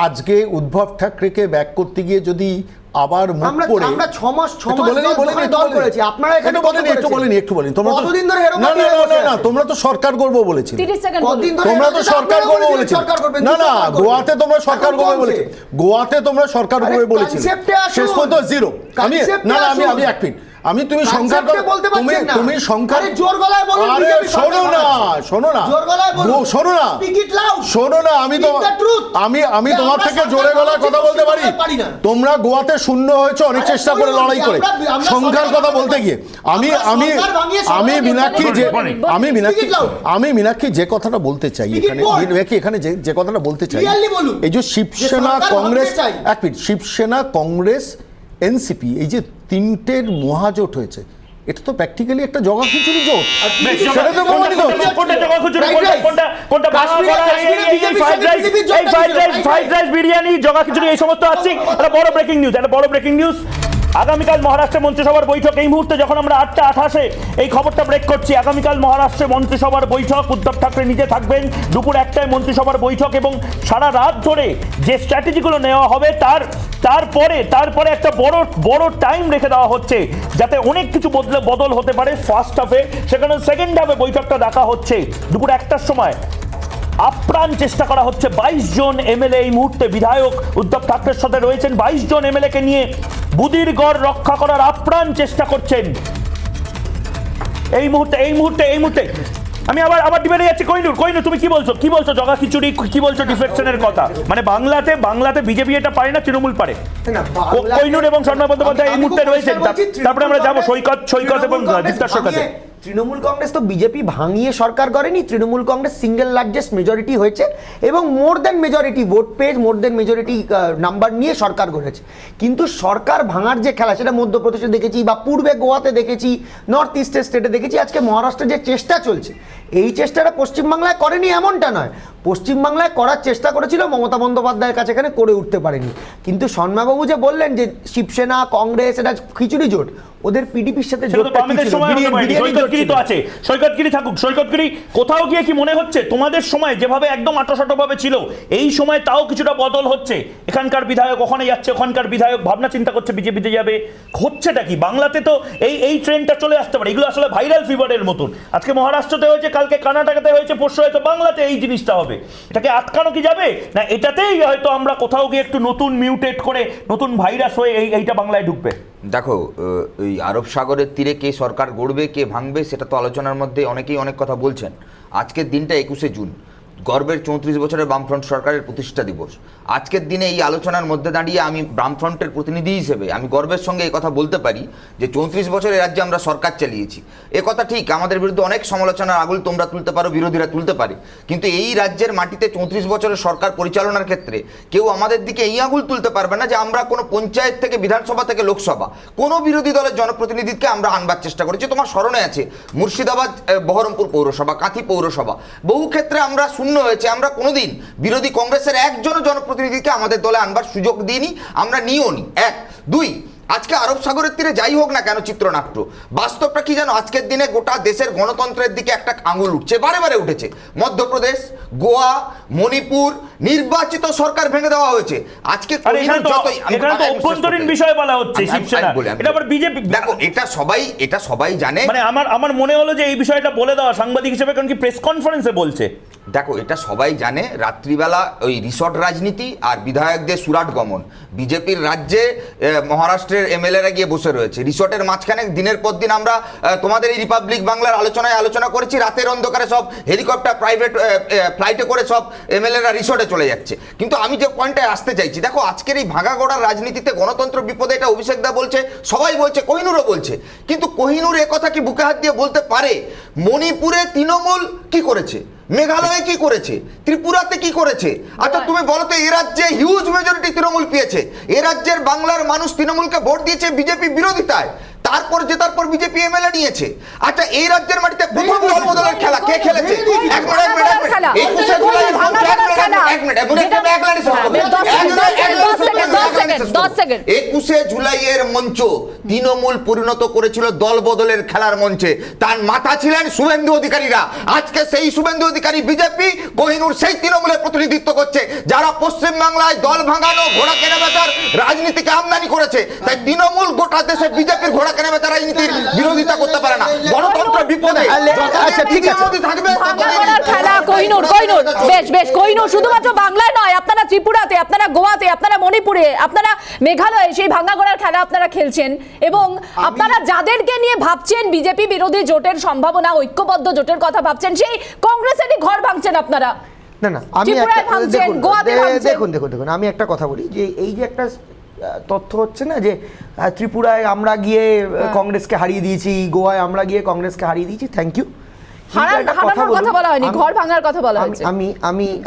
আজকে উদ্ধব ঠাকরেকে ব্যাক করতে গিয়ে যদি আবার মুখ পড়ে, আমরা 6 মাস দল করেছি, আপনারা এখানে একটু বলেন তোমরা কতদিন ধরে না তোমরা তো সরকার করব বলেছিলে, তোমরা তো সরকার করব বলেছিলে, না গোয়াতে তোমরা সরকার করবে বলেছিলে, গোয়াতে তোমরা সরকার করবে বলেছিলে, শেষ পর্যন্ত জিরো। আমি এক মিনিট, আমি তুমি সংখ্যার তুমি সংখ্যা জোর গলায় বলো, আরে শোনো না আমি তোমার থেকে জোরে গলায় কথা বলতে পারি। তোমরা গোয়াতে 0 হয়েছে অনেক চেষ্টা করে লড়াই করে, সংখ্যার কথা বলতে গিয়ে আমি মীনাক্ষী যে কথাটা বলতে চাই এখানে যে কথাটা বলতে চাই, এই যে শিবসেনা কংগ্রেস, এক মিনিট, শিবসেনা কংগ্রেস এনসিপি, এই যে তিনটের মহাজোট হয়েছে, এটা তো প্র্যাকটিক্যালি একটা জগাখিচুড়ি জোট। সেটা তো ফ্রাইড রাইস বিরিয়ানি জগাখিচুড়ি এই সমস্ত আসছে। একটা বড় ব্রেকিং নিউজ, আগামীকাল মহারাষ্ট্রে মন্ত্রিসভার বৈঠক। এই মুহূর্তে যখন আমরা 8:28 এই খবরটা ব্রেক করছি, আগামীকাল মহারাষ্ট্রে মন্ত্রিসভার বৈঠক, উদ্ধব ঠাকরে নিজে থাকবেন, দুপুর 1টায় মন্ত্রিসভার বৈঠক, এবং সারা রাত ধরে যে স্ট্র্যাটেজিগুলো নেওয়া হবে তারপরে একটা বড় টাইম রেখে দেওয়া হচ্ছে, যাতে অনেক কিছু বদল হতে পারে ফার্স্ট হাফে, সেখানে সেকেন্ড হাফে বৈঠকটা দেখা হচ্ছে দুপুর 1টার সময়। আপ্রাণ চেষ্টা করা হচ্ছে, 22 জন এমএলএ এই মুহূর্তে বিধায়ক উদ্ধব ঠাকরের সাথে রয়েছেন, 22 জন এমএলএ কে নিয়ে বুদির গড় রক্ষা করার আপ্রাণ চেষ্টা করছেন এই মুহূর্তে। আমি আবার ডিবেটে যাচ্ছি। কোহিনূর তুমি কি বলছো জগাখিচুড়ি, কি বলছো ডিফেকশনের কথা? মানে বাংলাতে বিজেপি এটা পারে না, তৃণমূল পারে। কোহিনূর এবং শর্মা বন্দ্যোপাধ্যায় এই মুহূর্তে রয়েছেন, তারপরে আমরা যাবো সৈকত এবং দীপ্তার সাথে। তৃণমূল কংগ্রেস তো বিজেপি ভাঙিয়ে সরকার করেনি, Trinamool Congress single largest majority হয়েছে এবং মোর দেন মেজরিটি ভোট পেয়ে মোর দেন মেজরিটি নাম্বার নিয়ে সরকার গড়েছে। কিন্তু সরকার ভাঙার যে খেলা, সেটা মধ্যপ্রদেশে দেখেছি, বা পূর্বে গোয়াতে দেখেছি, নর্থ ইস্টের স্টেটে দেখেছি, আজকে মহারাষ্ট্রে যে চেষ্টা চলছে, এই চেষ্টাটা পশ্চিমবাংলায় করেনি এমনটা নয়। পশ্চিমবাংলায় করার চেষ্টা করেছিল, মমতা বন্দ্যোপাধ্যায়ের কাছে এখানে করে উঠতে পারেনি। কিন্তু সন্মাবাবু যে বললেন যে শিবসেনা কংগ্রেস এটা খিচুড়ি জোট, ওদের পিডিপির সাথে জোটটা কি ছিল? সৈকতগিরি তো আছে, সৈকতগিরি থাকুক। সৈকতগিরি কোথাও গিয়ে কি মনে হচ্ছে তোমাদের সময় যেভাবে একদম আটোসাটো ভাবে ছিল, এই সময় তাও কিছুটা বদল হচ্ছে? এখানকার বিধায়ক ওখানে যাচ্ছে, ওখানকার বিধায়ক ভাবনা চিন্তা করছে বিজেপিতে যাবে, হচ্ছেটা কি? বাংলাতে তো এই ট্রেন্ডটা চলে আসতে পারে। এগুলো আসলে ভাইরাল ফিভারের মতন। আজকে মহারাষ্ট্রতে হয়েছে, কালকে কর্ণাটকাতে হয়েছে, পরশু হয়তো বাংলাতে এই জিনিসটা হবে। এটাকে আটকানো কি যাবে? না এটাতেই হয়তো আমরা কোথাও গিয়ে একটু নতুন মিউটেট করে নতুন ভাইরাস হয়ে এইটা বাংলায় ঢুকবে? দেখো, এই আরব সাগরের তীরে কে সরকার গড়বে কে ভাঙবে সেটা তো আলোচনার মধ্যে অনেকেই অনেক কথা বলছেন। আজকের দিনটা 21শে জুন, গর্বের 34 বছরের বামফ্রন্ট সরকারের প্রতিষ্ঠা দিবস। আজকের দিনে এই আলোচনার মধ্যে দাঁড়িয়ে আমি বামফ্রন্টের প্রতিনিধি হিসেবে আমি গর্বের সঙ্গে এই কথা বলতে পারি যে 34 বছরের রাজ্যে আমরা সরকার চালিয়েছি। এ কথা ঠিক, আমাদের বিরুদ্ধে অনেক সমালোচনার আগুল তোমরা তুলতে পারো, বিরোধীরা তুলতে পারে, কিন্তু এই রাজ্যের মাটিতে 34 বছরের সরকার পরিচালনার ক্ষেত্রে কেউ আমাদের দিকে এই আগুল তুলতে পারবে না যে আমরা কোনো পঞ্চায়েত থেকে বিধানসভা থেকে লোকসভা কোনো বিরোধী দলের জনপ্রতিনিধিকে আমরা আনবার চেষ্টা করেছি। তোমার স্মরণে আছে মুর্শিদাবাদ, বহরমপুর পৌরসভা, কাঁথি পৌরসভা, বহু ক্ষেত্রে আমরা শূন্য হয়েছে। আমরা কোনোদিন বিরোধী কংগ্রেসের একজনও জনপ্রতিনিধিকে আমাদের দলে আনবার সুযোগ দিইনি, আমরা নিও নি। 1, 2, আজকে আরব সাগরের তীরে যাই হোক না কেন চিত্রনাট্য, বাস্তবটা কি জানো? আজকের দিনে গোটা দেশের গণতন্ত্রের দিকে একটা আঙুল উঠছে, বারে বারে উঠেছে। মধ্যপ্রদেশ, গোয়া, মণিপুর, নির্বাচিত সরকার ভেঙে দেওয়া হয়েছে। আজকে অভ্যন্তরীণ বিষয় বলা হচ্ছে শিবসেনা, এটা আবার বিজেপি। দেখো, এটা সবাই জানে। মানে আমার মনে হলো যে এই বিষয়টা বলে দেওয়া সাংবাদিক হিসেবে, কারণ কি প্রেস কনফারেন্সে বলছে। দেখো, এটা সবাই জানে, রাত্রিবেলা ওই রিসর্ট রাজনীতি আর বিধায়কদের সুরাট গমন। বিজেপির রাজ্যে মহারাষ্ট্রের এমএলএরা গিয়ে বসে রয়েছে রিসর্টের মাঝখানে। দিনের পর দিন আমরা তোমাদের এই রিপাবলিক বাংলার আলোচনা করেছি, রাতের অন্ধকারে সব হেলিকপ্টার প্রাইভেট ফ্লাইটে করে সব এমএলএরা রিসর্টে চলে যাচ্ছে। কিন্তু আমি যে পয়েন্টটায় আসতে চাইছি, দেখো আজকের এই ভাঙা গড়ার রাজনীতিতে গণতন্ত্র বিপদে, এটা অভিষেক দা বলছে, সবাই বলছে, কোহিনুরও বলছে। কিন্তু কোহিনুর কথা কি বুকে হাত দিয়ে বলতে পারে? মণিপুরে তৃণমূল কি করেছে, মেঘালয়ে কি করেছে, ত্রিপুরাতে কি করেছে? আচ্ছা তুমি বলো তো, এ রাজ্যে হিউজ মেজরিটি তৃণমূল পেয়েছে, এ রাজ্যের বাংলার মানুষ তৃণমূলকে ভোট দিয়েছে বিজেপি বিরোধিতায়, তারপর জেতার পর বিজেপি এমএলএ নিয়েছে। আচ্ছা এই রাজ্যের মাটিতে প্রথম দল বদলের খেলা কে খেলেছে? 21শে জুলাইয়ের মঞ্চ তৃণমূল পরিণত করেছিল দল বদলের খেলার মঞ্চে। তার মাথা ছিলেন শুভেন্দু অধিকারীরা। আজকে সেই শুভেন্দু অধিকারী বিজেপি, কোহিনুর সেই তৃণমূলের প্রতিনিধিত্ব করছে, যারা পশ্চিমবাংলায় দল ভাঙানো, ঘোড়া কেনা বেচার রাজনীতিকে আমদানি করেছে। তাই তৃণমূল গোটা দেশে বিজেপির ঘোড়া কেনা বেচা রাজনীতির বিরোধিতা করতে পারে না। গণতন্ত্র বিপদে। আচ্ছা ঠিক আছে, বেশ কোহিনুর শুধুমাত্র বাংলায় নয়, আপনারা ত্রিপুরাতে, আপনারা গোয়াতে, আপনারা মণিপুরে, আপনারা মেঘালয়ে সেই ভাঙা গড়ার খেলা আপনারা খেলছেন। এবং আপনারা যাদেরকে নিয়ে ভাবছেন বিজেপি বিরোধী জোটের সম্ভাবনা, ঐক্যবদ্ধ জোটের কথা ভাবছেন, সেই কংগ্রেসেরই ঘর ভাঙছেন আপনারা। না আমি দেখুন আমি একটা কথা বলি, যে এই যে একটা তথ্য হচ্ছে না যে ত্রিপুরায় আমরা গিয়ে কংগ্রেসকে হারিয়ে দিয়েছি, গোয়ায় আমরা গিয়ে কংগ্রেসকে হারিয়ে দিয়েছি, থ্যাংক ইউ।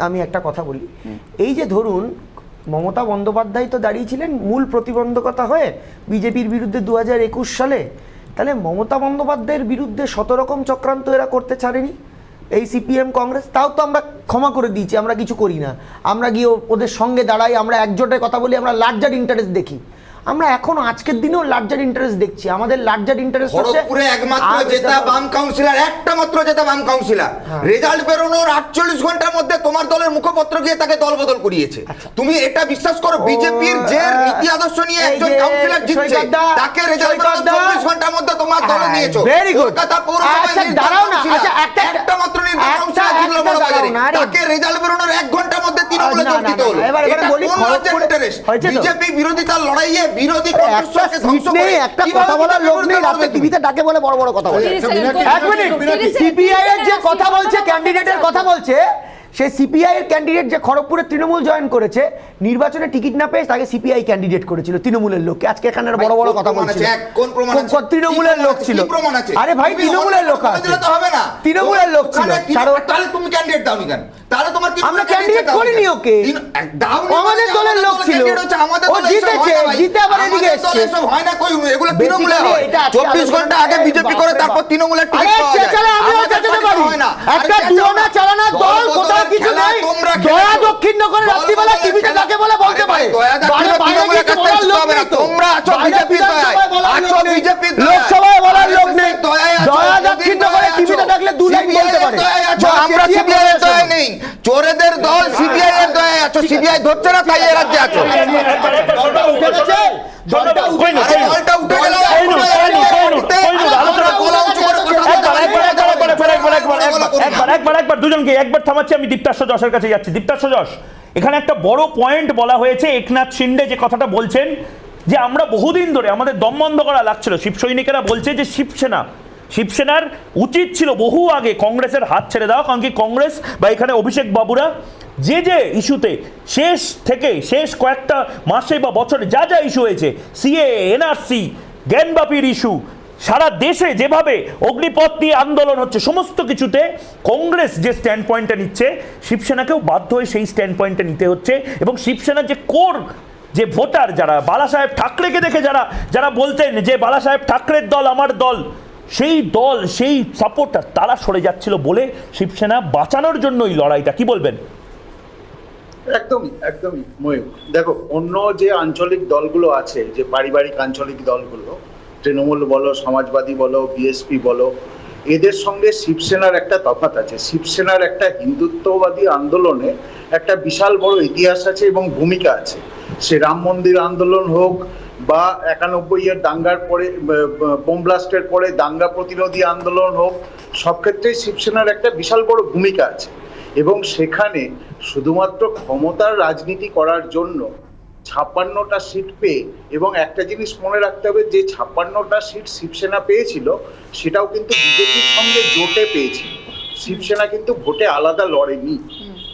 আমি একটা কথা বলি, এই যে ধরুন মমতা বন্দ্যোপাধ্যায় তো দাঁড়িয়েছিলেন মূল প্রতিবন্ধকতা হয়ে বিজেপির বিরুদ্ধে 2021 সালে, তাহলে মমতা বন্দ্যোপাধ্যায়ের বিরুদ্ধে 100 রকম চক্রান্ত এরা করতে ছাড়েনি এই সিপিএম কংগ্রেস। তাও তো আমরা ক্ষমা করে দিয়েছি, আমরা কিছু করি না, আমরা গিয়ে ওদের সঙ্গে দাঁড়াই, আমরা একজোটের কথা বলি, আমরা লার্জার ইন্টারেস্ট দেখি। আমরা এখনো আজকের দিনেও লার্জার ইন্টারেস্ট দেখছি। আমাদের লার্জার ইন্টারেস্ট হচ্ছে পুরো একমাত্র জেতা বাম কাউন্সিলর, একটা মাত্র জেতা বাম কাউন্সিলর। রেজাল্ট বেরোনোর 48 ঘন্টার মধ্যে তোমার দলের মুখপত্র গিয়ে তাকে দল বদল করিয়েছে। তুমি এটা বিশ্বাস করো? বিজেপির যে নীতি আদর্শ নিয়ে একজন কাউন্সিলর জিতছে, তাকে রেজাল্ট বেরোনোর 24 ঘন্টার মধ্যে তোমার দলে নিয়েছো। Very good. কলকাতা পৌরসভায় দাঁড়াও না, আচ্ছা একটা মাত্র নির্বাচন কাউন্সিলর জিতলো বড় বাজারে, তাকে রেজাল্ট বেরোনোর 1 ঘন্টার মধ্যে তৃণমূলে যোগ দিতে হলো। এটা কোন রাজ্যের ইন্টারেস্ট? বিজেপি বিরোধিতার লড়াইয়ে বিরোধী একটা কথা বলার লোক নেই, রাতে টিভিতে ডাকে বলে বড় বড় কথা বলে। এক মিনিট, সিপিআই এর যে কথা বলছে, ক্যান্ডিডেটের কথা বলছে, সেই সিপিআই এর ক্যান্ডিডেট যে খড়গপুরে তৃণমূল জয়েন করেছে, নির্বাচনে টিকিট না পেয়ে তাকে সিপিআই ক্যান্ডিডেট করেছিল তৃণমূলের লোককে। আজকে এখানে বড় বড় কথা বলছে, তৃণমূলের লোক ছিল। আরে ভাই তৃণমূলের লোক আছে, তৃণমূলের লোক ছিল। তাহলে তুমি ক্যান্ডিডেট দাওনি কেন? তাহলে তোমার কি? আমরা ক্যান্ডিডেট করিনি ওকে, আমাদের দলের লোক ছিল, ও জিতেছে, জিতে আবার এদিকে এসেছে। এসব হয় না কই, এগুলো তৃণমূলে হয়। 24 ঘন্টা আগে বিজেপি করে তারপর তৃণমূলের টিকিট পাওয়া যায়। আমিও চালাতে পারি, একটা দুয়ানা চালানোর দল কোথায় বলা কিছু নেই। দয়া দক্ষিণনগরের রাত্রিবেলা টিভিতে কাকে বলে বলতে পারে, তোমরা আছো বিজেপির দয়ায়, আছো বিজেপির লোকসভায় বলার লোক নেই। দয়া দক্ষিণনগরে টিভিতে ডাকলে দু লাইন বলতে পারে। আমরা সিবিআই এর দয়ায় নেই, চোরেদের দল সিবিআই এর দয়ায় আছো, সিবিআই ধরছে না তাই এ রাজ্যে আছো। দলটা উঠে গেল, একবার দুজনকে একবার থামাচ্ছি, আমি দীপ্তাশ্ব যশের কাছে যাচ্ছি। দীপ্তাশ্ব যশ, এখানে একটা বড় পয়েন্ট বলা হয়েছে, একনাথ শিন্ডে যে কথাটা বলছেন যে আমরা বহুদিন ধরে আমাদের দম বন্ধ করা লাগছিল, শিবসৈনিকেরা বলছে যে শিবসেনার উচিত ছিল বহু আগে কংগ্রেসের হাত ছেড়ে দেওয়া, কারণ কি কংগ্রেস বা এখানে অভিষেক বাবুরা যে ইস্যুতে শেষ কয়েকটা মাসে বা বছরে যা ইস্যু হয়েছে, সিএ, এনআরসি, জ্ঞানবাপীর ইস্যু, সারা দেশে যেভাবে অগ্নিপথ নিয়ে আন্দোলন হচ্ছে, সমস্ত কিছুতে কংগ্রেস যে স্ট্যান্ড পয়েন্টটা নিচ্ছে, শিবসেনাকেও বাধ্য হয়ে সেই স্ট্যান্ড পয়েন্টটা নিতে হচ্ছে। এবং শিবসেনার যে কোর যে ভোটার, যারা বালাসাহেব ঠাকরেকে দেখে যারা বলতেন যে বালাসাহেব ঠাকরের দল আমার দল, সেই সাপোর্টার তারা সরে যাচ্ছিল বলে শিবসেনা বাঁচানোর জন্য এই লড়াইটা। কি বলবেন? একদমই ময়ূর, দেখো অন্য যে আঞ্চলিক দলগুলো আছে, যে পারিবারিক আঞ্চলিক দলগুলো, তৃণমূল বলো, সমাজবাদী বলো, বিএসপি বলো, এদের সঙ্গে শিবসেনার একটা তফাৎ আছে। শিবসেনার একটা হিন্দুত্ববাদী আন্দোলনে একটা বিশাল বড় ইতিহাস আছে এবং ভূমিকা আছে। সে রাম মন্দির আন্দোলন হোক বা 91-এর দাঙ্গার পরে, বোম ব্লাস্টের পরে দাঙ্গা প্রতিরোধী আন্দোলন হোক, সব ক্ষেত্রেই শিবসেনার একটা বিশাল বড় ভূমিকা আছে। এবং সেখানে শুধুমাত্র ক্ষমতার রাজনীতি করার জন্য 56টা সিট পেয়ে, এবং একটা জিনিস মনে রাখতে হবে, যে 56টা সিট শিবসেনা পেয়েছিল সেটাও কিন্তু বিজেপির সঙ্গে জোটে পেয়েছিল, শিবসেনা কিন্তু ভোটে আলাদা লড়েনি।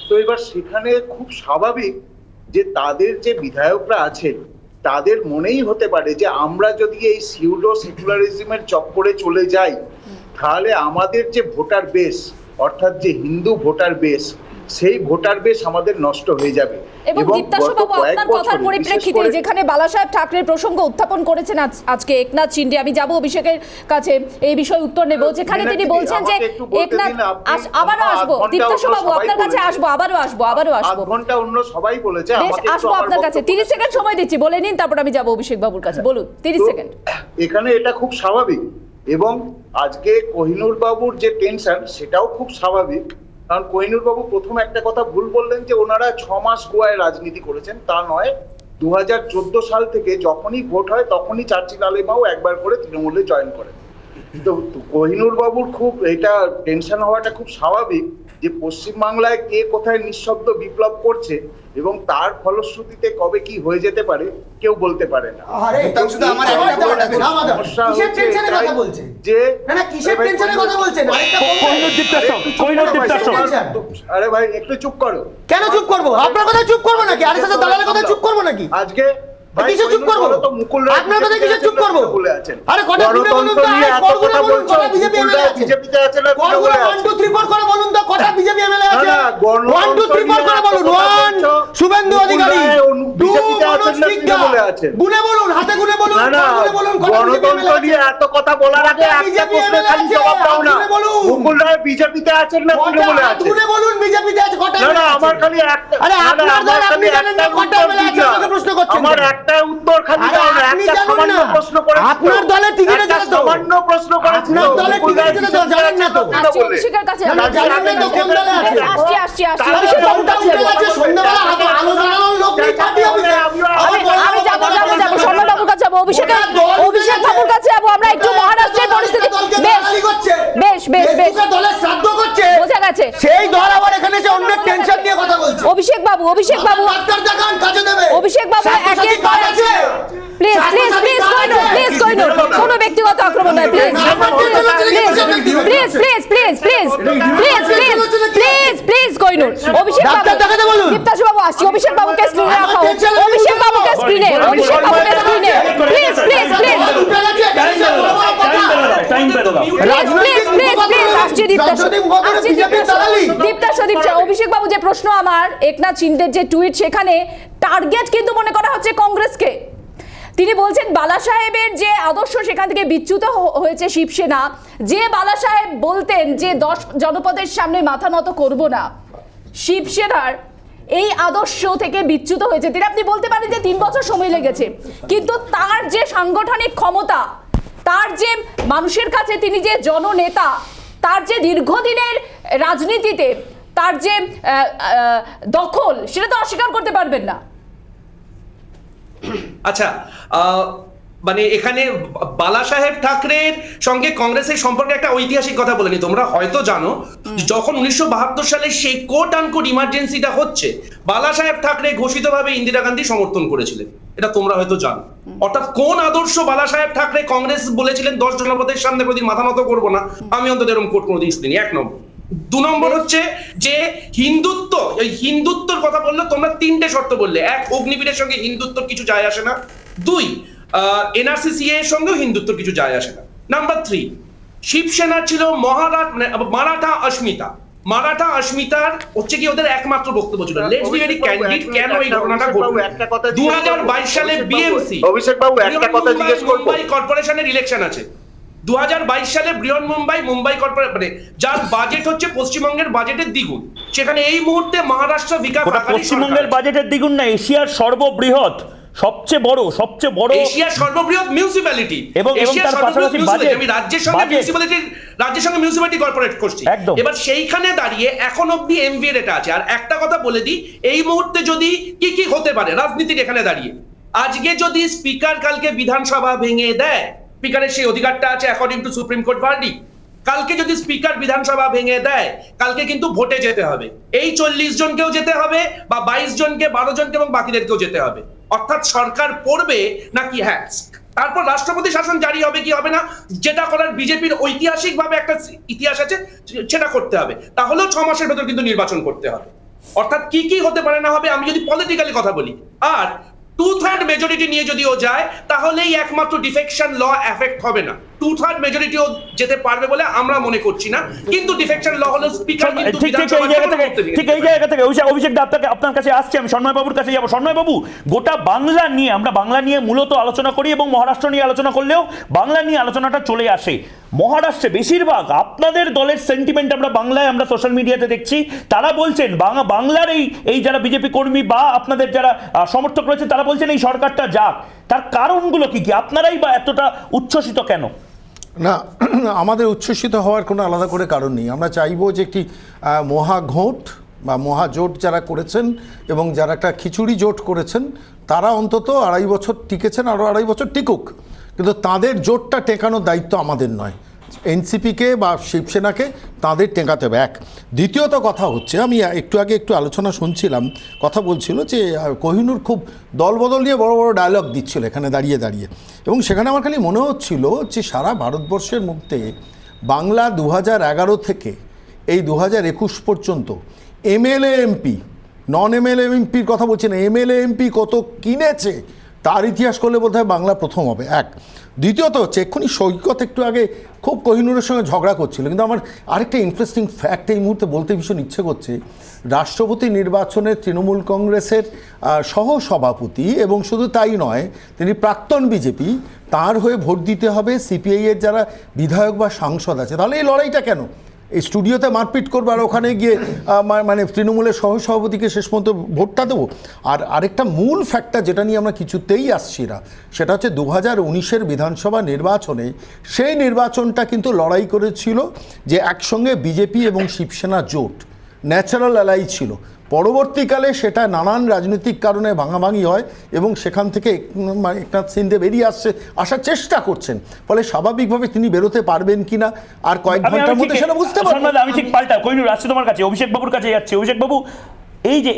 তো এবার সেখানে খুব স্বাভাবিক যে তাদের যে বিধায়করা আছেন তাদের মনেই হতে পারে যে আমরা যদি এই সিউডো সেকুলারিজমের চক্করে চলে যাই, তাহলে আমাদের যে ভোটার বেস, অর্থাৎ যে হিন্দু ভোটার বেস, সেই ভোটার বেস আমাদের নষ্ট হয়ে যাবে। এবং দীপ্তাশ্ব বাবু, আপনার কথার পরিপ্রেক্ষিতে যেখানে বালাসাহেব ঠাকরের প্রসঙ্গ উত্থাপন করেছেন আজকে একনাথ শিন্ডে, আমি যাব অভিষেকের কাছে এই বিষয়ে উত্তর নেব, যেখানে তিনি বলছেন যে একনাথ, আবারও আসবো দীপ্তাশ্ব বাবু, আপনার কাছে আসবো, আবারও আসবো। ঘন্টা অন্য সবাই বলেছে, আসবো আপনার কাছে, 30 সেকেন্ড সময় দিচ্ছি, বলে নিন, তারপর আমি যাব অভিষেক বাবুর কাছে। বলুন, 30 সেকেন্ড। এখানে এটা খুব স্বাভাবিক, এবং আজকে কোহিনুর বাবুর যে টেনশন সেটাও খুব স্বাভাবিক। কারণ কোহিনুর বাবু প্রথম একটা কথা ভুল বললেন যে ওনারা 6 মাস গোয়ায় রাজনীতি করেছেন, তা নয়। 2014 সাল থেকে যখনই ভোট হয় তখনই চার্চিল আলেমাও একবার করে তৃণমূলে জয়েন করেন। তো কোহিনুর বাবুর খুব এটা টেনশন হওয়াটা খুব স্বাভাবিক, যে পশ্চিমবাংলায় কে কোথায় নিঃশব্দ বিপ্লব করছে এবং তার ফলশ্রুতিতে কবে কি হয়ে যেতে পারে কেউ বলতে পারে না। আরে ভাই একটু চুপ করো। কেন চুপ করবো? আপনার কথা চুপ করবো নাকি? আরএসএস দালালের কথা চুপ করবো নাকি? আজকে কিসে চুপ করবো? আপনার কথা কিসে চুপ করবো? আরে কথা শুনে বলুন তো, কতগুলো বলুন, কটা বিজেপি এমএলএ আছে? বিজেপিতে আছে না? কতগুলো 1 2 3 4 করে বলুন তো, কটা বিজেপি এমএলএ আছে? 1 2 3 4 করে বলুন। 1 শুভেন্দু অধিকারী, 2 মনোজ সিংহা, গুনে বলুন, হাতে গুনে বলুন, গুনে বলুন কটা বিজেপি এমএলএ আছে? এত কথা বলার আগে একটা প্রশ্নের খালি জবাব দাও না। মুকুল রায় বিজেপিতে আছেন না তৃণমূলে আছে? গুনে বলুন বিজেপিতে আছে কটা? না আমার খালি একটা, আরে আপনার দল আপনি জানেন না কটা এমএলএ আছে? আমাকে প্রশ্ন করছেন। আমার একটা উত্তর খালি দাও না, একটা সামান্য প্রশ্ন করে। আপনার দলের টিকিটে যেতে তো সামান্য প্রশ্ন করেছিল, আপনার দলের টিকিটে যেতে তো জানেন না তো? অভিষেকের কাছে জানেন না তো কোন দলে আছে? আসছি অভিষেক বাবুটা উঠে গেছে, সন্ধ্যাবেলা আলো জ্বালানোর লোক নেই পার্টি অফিসে। আমি যাব শর্মা বাবুর কাছে যাবো, অভিষেক বাবুর কাছে যাবো। আমরা একটু মহারাষ্ট্রের পরিস্থিতি বেশ দলের শ্রাদ্ধ করছে, বোঝা গেছে। সেই দল আবার এখানে এসে অন্য টেনশন নিয়ে কথা বলছে। অভিষেক বাবু ডাক্তার দেখান, কাজে দেবে। অভিষেক বাবু একের পর আছে। প্লিজ কইনুর কোনো ব্যক্তিগত আক্রমণ নয়, প্লিজ কইনুর। অভিষেক বাবু, দীপ্তাশু বাবু আসছি, অভিষেক বাবুকে স্ক্রিনে রাখো, অভিষেক বাবুকে স্ক্রিনে, প্লিজ আসছি দীপ্তাশু। অভিষেক বাবু, যে প্রশ্ন আমার, একনাথ শিন্ডের যে টুইট, সেখানে টার্গেট কিন্তু মনে করা হচ্ছে কংগ্রেসকে। তিনি বলছেন বালা সাহেবের যে আদর্শ সেখান থেকে বিচ্যুত হয়েছে শিবসেনা। যে বালা সাহেব বলতেন যে 10 জনপদের সামনে মাথা নত করব না, শিবসেনার এই আদর্শ থেকে বিচ্যুত হয়েছে। তিনি আপনি বলতে পারেন যে 3 বছর সময় লেগেছে, কিন্তু তার যে সাংগঠনিক ক্ষমতা, তার যে মানুষের কাছে তিনি যে জননেতা, তার যে দীর্ঘদিনের রাজনীতিতে তার যে দখল, সেটা তো অস্বীকার করতে পারবেন না। আচ্ছা, মানে এখানে বালা সাহেব ঠাকরের সঙ্গে কংগ্রেসের সম্পর্কে একটা ঐতিহাসিক কথা বলে নি। তোমরা হয়তো জানো, যখন 1972 সালে সেই কোট আনকোট ইমার্জেন্সিটা হচ্ছে, বালা সাহেব ঠাকরে ঘোষিতভাবে ইন্দিরা গান্ধী সমর্থন করেছিলেন, এটা তোমরা হয়তো জানো। অর্থাৎ কোন আদর্শ বালা সাহেব ঠাকরে কংগ্রেস বলেছিলেন 10 জনপদের সামনে কোনদিন মাথা নত করবো না, আমি অন্তত এরকম কোট কোনোদিন শুনিনি। 1 নম্বর। 2 নম্বর হচ্ছে যে হিন্দুত্ব, এই হিন্দুত্বর কথা বললো তোমরা 3টে শর্ত বললে। 1, অগ্নিবীরের সঙ্গে হিন্দুত্বর কিছু যায় আসে না। 2, এনআরসিসি এর সঙ্গেও হিন্দুত্বর কিছু যায় আসে না। নাম্বার 3, শিবসেনা ছিল মারাঠা অস্মিতা। মারাঠা অস্মিতার হচ্ছে কি ওদের একমাত্র বক্তব্য ছিল। লেটস বি ভেরি ক্যান্ডিড, কেন এই ঘটনাটা ঘটলো? 2022 সালে বিএমসি, অভিষেক বাবু একটা কথা জিজ্ঞেস করব। মুম্বাই কর্পোরেশনের ইলেকশন আছে 2022 সালে। বৃহন মুম্বাই কর্পোরেশন, মানে যার বাজেট হচ্ছে পশ্চিমবঙ্গের বাজেটের দ্বিগুণ, সেখানে এই মুহূর্তে মহারাষ্ট্র বিকাশ আঘাড়ি পশ্চিমবঙ্গের বাজেটের দ্বিগুণ না, এশিয়ার সর্ববৃহৎ, সবচেয়ে বড় এশিয়ার সর্ববৃহৎ মিউনিসিপ্যালিটি, এবং তার পাশাপাশি বাজেট, আমি রাজ্যের সঙ্গে মিউনিসিপ্যালিটি কর্পোরেট করছি। এবার সেইখানে দাঁড়িয়ে এখন অবধি এমভিএর এটা আছে। আর একটা কথা বলে দিই, এই মুহূর্তে যদি কি হতে পারে রাজনীতির এখানে দাঁড়িয়ে, আজকে যদি স্পিকার কালকে বিধানসভা ভেঙে দেয়, স্পিকারের সেই অধিকারটা আছে according to supreme court verdict, কালকে যদি স্পিকার বিধানসভা ভেঙে দেয়, কালকে কিন্তু ভোটে যেতে হবে। এই 40 জনকেও যেতে হবে, বা 22 জনকে, 12 জনকে এবং বাকিদেরকেও যেতে হবে। অর্থাৎ সরকার পড়বে নাকি, হ্যাঁ, তারপর রাষ্ট্রপতি শাসন জারি হবে কি হবে না, যেটা করার বিজেপির ঐতিহাসিকভাবে একটা ইতিহাস আছে, সেটা করতে হবে। তাহলেও 6 মাসের ভেতর কিন্তু নির্বাচন করতে হবে। অর্থাৎ কি হতে পারে না হবে, আমি যদি পলিটিক্যালি কথা বলি, আর 2/3 মেজরিটি নিয়ে যদি ও যায়, তাহলেই একমাত্র ডিফেকশন ল এফেক্ট হবে না। 2/3 মেজরিটি ও যেতে পারবে বলে আমরা মনে করছি না, কিন্তু ডিফেকশন ল হলো স্পিকার কিন্তু ঠিক এই জায়গা থেকে অভিষেক দা আপনার কাছে আসছে, আমি সন্ময় বাবুর কাছে যাবো। সন্ময় বাবু, গোটা বাংলা নিয়ে, আমরা বাংলা নিয়ে মূলত আলোচনা করি এবং মহারাষ্ট্র নিয়ে আলোচনা করলেও বাংলা নিয়ে আলোচনাটা চলে আসে। মহারাষ্ট্রে বেশিরভাগ আপনাদের দলের সেন্টিমেন্ট আমরা বাংলায়, আমরা সোশ্যাল মিডিয়াতে দেখছি, তারা বলছেন বাংলার এই যারা বিজেপি কর্মী বা আপনাদের যারা সমর্থক রয়েছে, তারা বলছেন এই সরকারটা যাক। তার কারণগুলো কি আপনারাই বা এতটা উচ্ছ্বসিত কেন? না, আমাদের উচ্ছ্বসিত হওয়ার কোনো আলাদা করে কারণ নেই। আমরা চাইবো যে একটি মহাঘোট বা মহাজোট যারা করেছেন এবং যারা একটা খিচুড়ি জোট করেছেন, তারা অন্তত 2.5 বছর টিকেছেন, আরও 2.5 বছর টিকুক, কিন্তু তাদের জোটটা টেকানোর দায়িত্ব আমাদের নয়। এনসিপিকে বা শিবসেনাকে তাদের টেকাতে হবে। 1, দ্বিতীয়ত কথা হচ্ছে, আমি একটু আগে আলোচনা শুনছিলাম, কথা বলছিল যে কোহিনুর খুব দলবদল নিয়ে বড় বড় ডায়লগ দিচ্ছিল এখানে দাঁড়িয়ে এবং সেখানে আমার খালি মনে হচ্ছিল যে সারা ভারতবর্ষের মধ্যে বাংলা 2011 থেকে এই 2021 পর্যন্ত এমএলএ এমপি, নন এমএলএ এমপির কথা বলছি না, এমএলএ এমপি কত কিনেছে তার ইতিহাস করলে বোধহয় বাংলা প্রথম হবে। 1, দ্বিতীয়ত হচ্ছে, এক্ষুনি সৈকত একটু আগে খুব কোহিনুরের সঙ্গে ঝগড়া করছিল, কিন্তু আমার আরেকটা ইন্টারেস্টিং ফ্যাক্ট এই মুহূর্তে বলতে ভীষণ ইচ্ছে করছে। রাষ্ট্রপতি নির্বাচনে তৃণমূল কংগ্রেসের সহসভাপতি, এবং শুধু তাই নয়, তিনি প্রাক্তন বিজেপি, তার হয়ে ভোট দিতে হবে সিপিআইয়ের যারা বিধায়ক বা সাংসদ আছে। তাহলে এই লড়াইটা কেন? এই স্টুডিওতে মারপিট করবো আর ওখানে গিয়ে মানে তৃণমূলের সহসভাপতিকে শেষ পর্যন্ত ভোটটা দেবো। আর আরেকটা মূল ফ্যাক্টর যেটা নিয়ে আমরা কিছুতেই আসছি না, সেটা হচ্ছে 2019-এর বিধানসভা নির্বাচনে, সেই নির্বাচনটা কিন্তু লড়াই করেছিল যে একসঙ্গে বিজেপি এবং শিবসেনা জোট, ন্যাচারাল অ্যালাই ছিল। পরবর্তীকালে সেটা নানান রাজনৈতিক কারণে ভাঙাভাঙি হয় এবং সেখান থেকে একনাথ সিন্ধে বেরিয়ে আসার চেষ্টা করছেন, ফলে স্বাভাবিকভাবে তিনি বেরোতে পারবেন কিনা আর কয়েক ঘন্টার মধ্যে সেটা বুঝতে পারবেন। আমি ঠিক পাল্টা কোহিনুর আসছে তোমার কাছে, অভিষেক বাবুর কাছে যাচ্ছে। অভিষেক বাবু,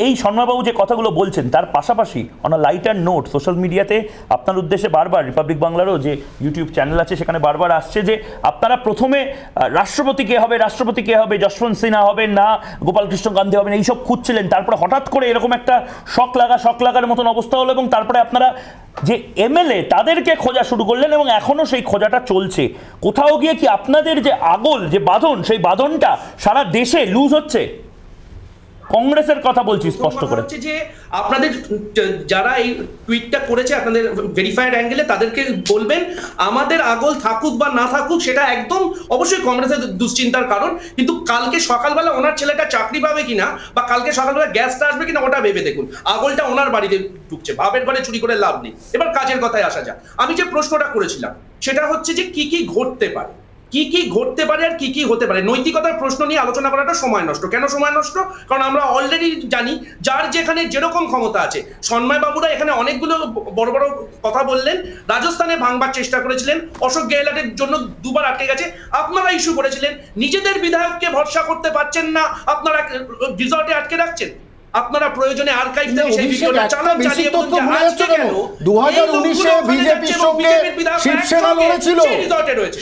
এই সন্ময়বাবু যে কথাগুলো বলছেন, তার পাশাপাশি on a lighter note social মিডিয়াতে আপনার উদ্দেশ্যে বারবার, রিপাবলিক বাংলারও যে ইউটিউব চ্যানেল আছে সেখানে বারবার আসছে যে আপনারা প্রথমে রাষ্ট্রপতি কে হবে, যশবন্ত সিনহা হবেন না, গোপালকৃষ্ণ গান্ধী হবেন, এইসব খুঁজছিলেন। তারপরে হঠাৎ করে এরকম একটা শক লাগার মতন অবস্থা হলো এবং তারপরে আপনারা যে এমএলএ তাদেরকে খোঁজা শুরু করলেন এবং এখনও সেই খোঁজাটা চলছে। কোথাও গিয়ে কি আপনাদের যে আগল, যে বাঁধন, সেই বাঁধনটা সারা দেশে লুজ হচ্ছে? কংগ্রেসের কথা বলছি স্পষ্ট করে। হচ্ছে যে আপনাদের যারা এই টুইটটা করেছে আপনাদের ভেরিফাইড অ্যাঙ্গেলে তাদেরকে বলবেন আমাদের আগল থাকুক বা না থাকুক সেটা একদম অবশ্যই কংগ্রেসের দুশ্চিন্তার কারণ, কিন্তু কালকে সকালবেলা ওনার ছেলেটা চাকরি পাবে কিনা বা কালকে সকালবেলা গ্যাসটা আসবে কিনা ওটা ভেবে দেখুন। আগলটা ওনার বাড়িতে ঢুকছে, বাপের বাড়ি চুরি করে লাভ নেই। এবার কাজের কথায় আসা যাক। আমি যে প্রশ্নটা করেছিলাম সেটা হচ্ছে যে কি কি ঘটতে পারে, কি কি ঘটতে পারে আর কি কি হতে পারে। নৈতিকতার প্রশ্ন নিয়ে আলোচনা করাটা সময় নষ্ট। কেন সময় নষ্ট? কারণ আমরা অলরেডি জানি যার যেখানে যেরকম ক্ষমতা আছে। সন্ময় বাবুরা এখানে অনেকগুলো বড় বড় কথা বললেন, রাজস্থানে ভাঙবার চেষ্টা করেছিলেন, অশোক গেহলটের জন্য দুবার আটকে গেছে। আপনারা ইস্যু করেছিলেন নিজেদের বিধায়ককে ভরসা করতে পারছেন না, আপনারা রিসর্টে আটকে রাখছেন। আপনারা প্রয়োজনে আর্কাইভ থেকে সেই ভিডিওটা চালান, চালিয়ে বলুন যে আজকে কেন 2019-এ বিজেপির সঙ্গে শিবসেনা লড়েছিল,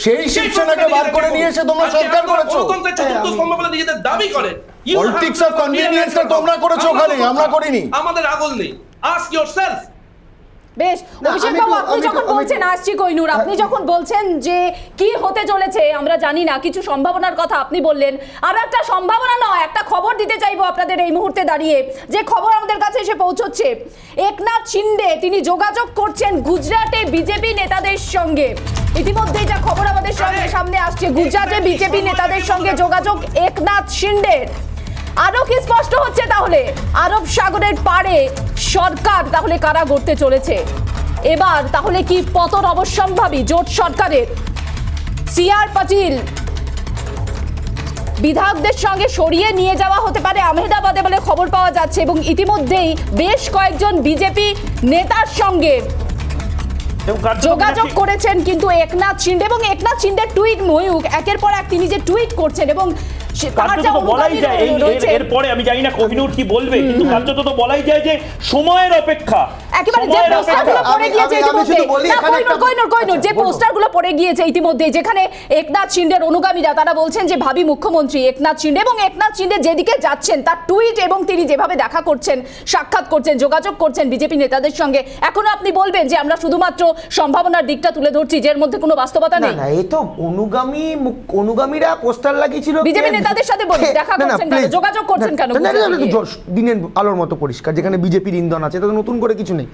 সেই শিবসেনাকে বার করে নিয়ে এসে তোমরা সরকার করেছো। চতুর্থ স্তম্ভ বলে নিজেদের দাবি করেন। পলিটিক্স অফ কনভিনিয়েন্সটা তোমরা করেছো ওখানে, আমরা করিনি। আমাদের আগল নেই। Ask yourself. বেশ, অভিষেক বাবু আপনি যখন বলছেন, আসছি কোহিনুর, আপনি যখন বলছেন যে কি হতে চলেছে আমরা জানি না, কিছু সম্ভাবনার কথা আপনি বললেন। আর একটা সম্ভাবনা নয়, একটা খবর দিতে চাইবো আপনাদের এই মুহূর্তে দাঁড়িয়ে, যে খবর আমাদের কাছে এসে পৌঁছচ্ছে। একনাথ শিন্ডে তিনি যোগাযোগ করছেন গুজরাটে বিজেপি নেতাদের সঙ্গে। ইতিমধ্যেই যা খবর আমাদের সামনে আসছে, গুজরাটে বিজেপি নেতাদের সঙ্গে যোগাযোগ একনাথ শিন্ডের। আরো কি স্পষ্ট হচ্ছে তাহলে আরব সাগরের পাড়ে সরকার তাহলে কারা গড়তে চলেছে এবার? তাহলে কি পতন অবশ্যম্ভাবী জোট সরকারের? সিআর পাটিল বিধায়কদের সঙ্গে সরিয়ে নিয়ে যাওয়া হতে পারে আহমেদাবাদে বলে খবর পাওয়া যাচ্ছে, এবং ইতিমধ্যেই বেশ কয়েকজন বিজেপি নেতার সঙ্গে যোগাযোগ করেছেন কিন্তু একনাথ শিন্ডে। এবং একনাথ শিন্ডের টুইট ময়ূক একের পর এক তিনি যে টুইট করছেন, এবং এরপরে আমি জানি না কোহিনুর কি বলবে, কিন্তু কার্যত তো বলাই যায় যে সময়ের অপেক্ষা। একেবারে যে পোস্টারগুলো পড়ে গিয়েছে ইতিমধ্যে, কোহিনুর যে পোস্টারগুলো পড়ে গিয়েছে ইতিমধ্যে, যেখানে একনাথ শিন্ডের অনুগামীরা তারা বলছেন যে ভাবি মুখ্যমন্ত্রী একনাথ শিন্ডে, এবং একনাথ শিন্ডে যেদিকে যাচ্ছেন তার টুইট এবং তিনি যেভাবে দেখা করছেন, সাক্ষাৎ করছেন, যোগাযোগ করছেন বিজেপি নেতাদের সঙ্গে, এখনো আপনি বলবেন যে আমরা শুধুমাত্র সম্ভাবনার দিকটা তুলে ধরছি, যের মধ্যে কোনো বাস্তবতা নেই? না, এই তো অনুগামীরা পোস্টার লাগিয়েছিল বিজেপি নেতাদের সাথে দেখা করছেন কেন, যোগাযোগ করছেন কেন? দিনের আলোর মতো পরিষ্কার, যেখানে বিজেপির ইন্ধন আছে, তো নতুন করে কিছু নেই।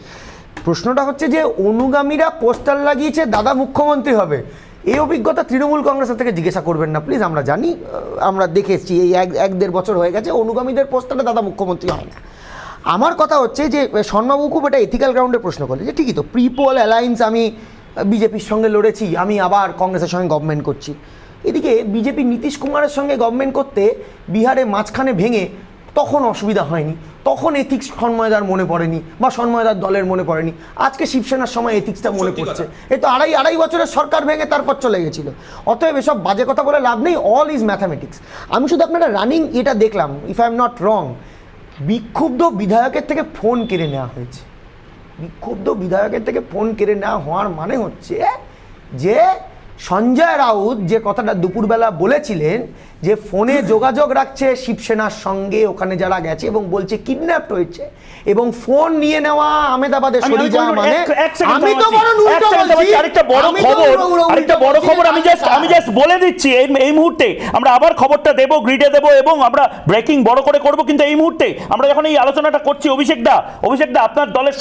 প্রশ্নটা হচ্ছে যে অনুগামীরা পোস্টার লাগিয়েছে দাদা মুখ্যমন্ত্রী হবে, এই অভিজ্ঞতা তৃণমূল কংগ্রেসের থেকে জিজ্ঞাসা করবেন না প্লিজ। আমরা জানি, আমরা দেখেছি, এই 1-1.5 বছর হয়ে গেছে অনুগামীদের পোস্টারে দাদা মুখ্যমন্ত্রী হয় না। আমার কথা হচ্ছে যে স্বর্ণবাবু খুব এটা এথিক্যাল গ্রাউন্ডে প্রশ্ন করলে যে ঠিকই তো, প্রিপোল অ্যালায়েন্স, আমি বিজেপির সঙ্গে লড়েছি, আমি আবার কংগ্রেসের সঙ্গে গভর্নমেন্ট করছি। এদিকে বিজেপি নীতিশ কুমারের সঙ্গে গভর্নমেন্ট করতে বিহারে মাঝখানে ভেঙে তখন অসুবিধা হয়নি, তখন এথিক্স সন্ময়দার মনে পড়েনি বা সন্ময়দার দলের মনে পড়েনি। আজকে শিবসেনার সময় এথিক্সটা মনে পড়ছে। এই তো আড়াই বছরের সরকার ভেঙে তারপর চলে গেছিল। অতএব এসব বাজে কথা বলে লাভ নেই, অল ইজ ম্যাথামেটিক্স। আমি শুধু আপনারা রানিং এটা দেখলাম, if I am not wrong, বিক্ষুব্ধ বিধায়কের থেকে ফোন কেড়ে নেওয়া হয়েছে। বিক্ষুব্ধ বিধায়কের থেকে ফোন কেড়ে নেওয়া হওয়ার মানে হচ্ছে যে সঞ্জয় রাউত যে কথাটা দুপুরবেলা বলেছিলেন যে ফোনে যোগাযোগ রাখছে শিবসেনার সঙ্গে, ওখানে যারা গেছে, এবং বলছে কিডন্যাপ হয়েছে, এবং ফোন নিয়ে নেওয়া আহমেদাবাদে সরিয়ে যাওয়া মানে আমি তো বড় উল্টো বলছি। আরেকটা বড় খবর আমি জাস্ট বলে দিচ্ছি, এই মুহূর্তে আমরা আবার খবরটা দেব, গ্রিডে দেব, এবং আমরা ব্রেকিং বড় করে করব, কিন্তু এই মুহূর্তে আমরা যখন এই আলোচনাটা করছি, অভিষেক দা আপনার দলের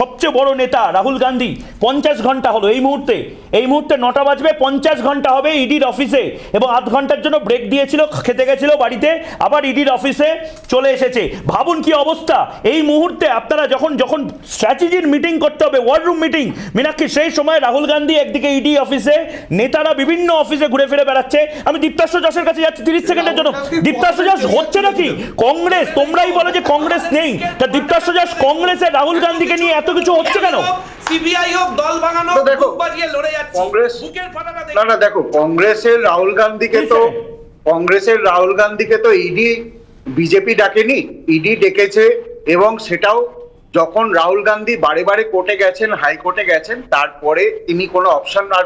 সবচেয়ে বড় নেতা রাহুল গান্ধী 50 ঘন্টা হলো, এই মুহূর্তে 9টা বাজবে, 50 ঘন্টা হবে ইডির অফিসে, এবং আধ ঘন্টার জন্য ব্রেক দিয়েছিল, খেতে গেছিল বাড়িতে, আবার ইডির অফিসে চলে এসেছে। ভাবুন কি অবস্থা এই মুহূর্তে। আপনারা যখন স্ট্র্যাটেজির মিটিং করতে হবে, ওয়ার রুম মিটিং, মীনাক্ষী, সেই সময় রাহুল গান্ধী একদিকে ইডি অফিসে, নেতারা বিভিন্ন অফিসে ঘুরে ফিরে বেড়াচ্ছে। আমি দীপ্তাশ্ব যশের কাছে যাচ্ছি 30 সেকেন্ডের জন্য। দীপ্তাশ্ব যশ, হচ্ছে নাকি কংগ্রেস? তোমরাই বলো যে কংগ্রেস নেই, তা দীপ্তাশ্ব যশ, কংগ্রেসে রাহুল গান্ধীকে নিয়ে এত কিছু হচ্ছে কেন? সিবিআই হোক, দল ভাঙানো, বুক বাজিয়ে লড়ে যাচ্ছে কংগ্রেস। বুকের ফাটাটা না দেখো, কংগ্রেসের রাহুল গান্ধীকে তো ইডি বিজেপি ডাকেনি, ইডি ডেকেছে, এবং সেটাও যখন রাহুল গান্ধী বারে বারে কোর্টে গেছেন, হাইকোর্টে গেছেন, তারপরে তিনি কোনো অপশন আর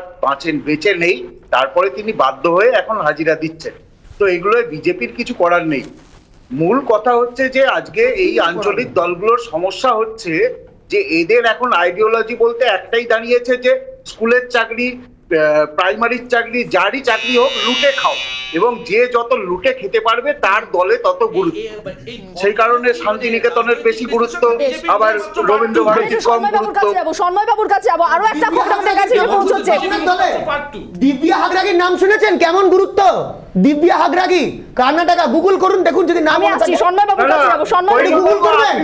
বেঁচে নেই, তারপরে তিনি বাধ্য হয়ে এখন হাজিরা দিচ্ছেন। তো এগুলোয় বিজেপির কিছু করার নেই। মূল কথা হচ্ছে যে আজকে এই আঞ্চলিক দলগুলোর সমস্যা হচ্ছে যে এদের এখন আইডিওলজি বলতে একটাই দাঁড়িয়েছে যে স্কুলের চাকরি, প্রাইমারির চাকরি, যারই চাকরি হোক, লুটে খাও। এবং যে যত লুটে খেতে পারবে তার দলে তত গুরুত্ব। সেই কারণে শান্তিনিকেতনের বেশি গুরুত্ব, আবার রবীন্দ্র ভারতীর কম গুরুত্ব। সন্ময় বাবুর কাছে যাবো, আরো একটা খবর আমাদের কাছে এসে পৌঁছচ্ছে। দিব্যা হাগরাগির নাম শুনেছেন? কেমন গুরুত্ব দিব্যা হাগরাগি, কর্ণাটকা। গুগল করুন, দেখুন যদি নাম আমি আসছি সন্ময় বাবুর কাছে যাবো। সন্ময় বাবু গুগল করবেন,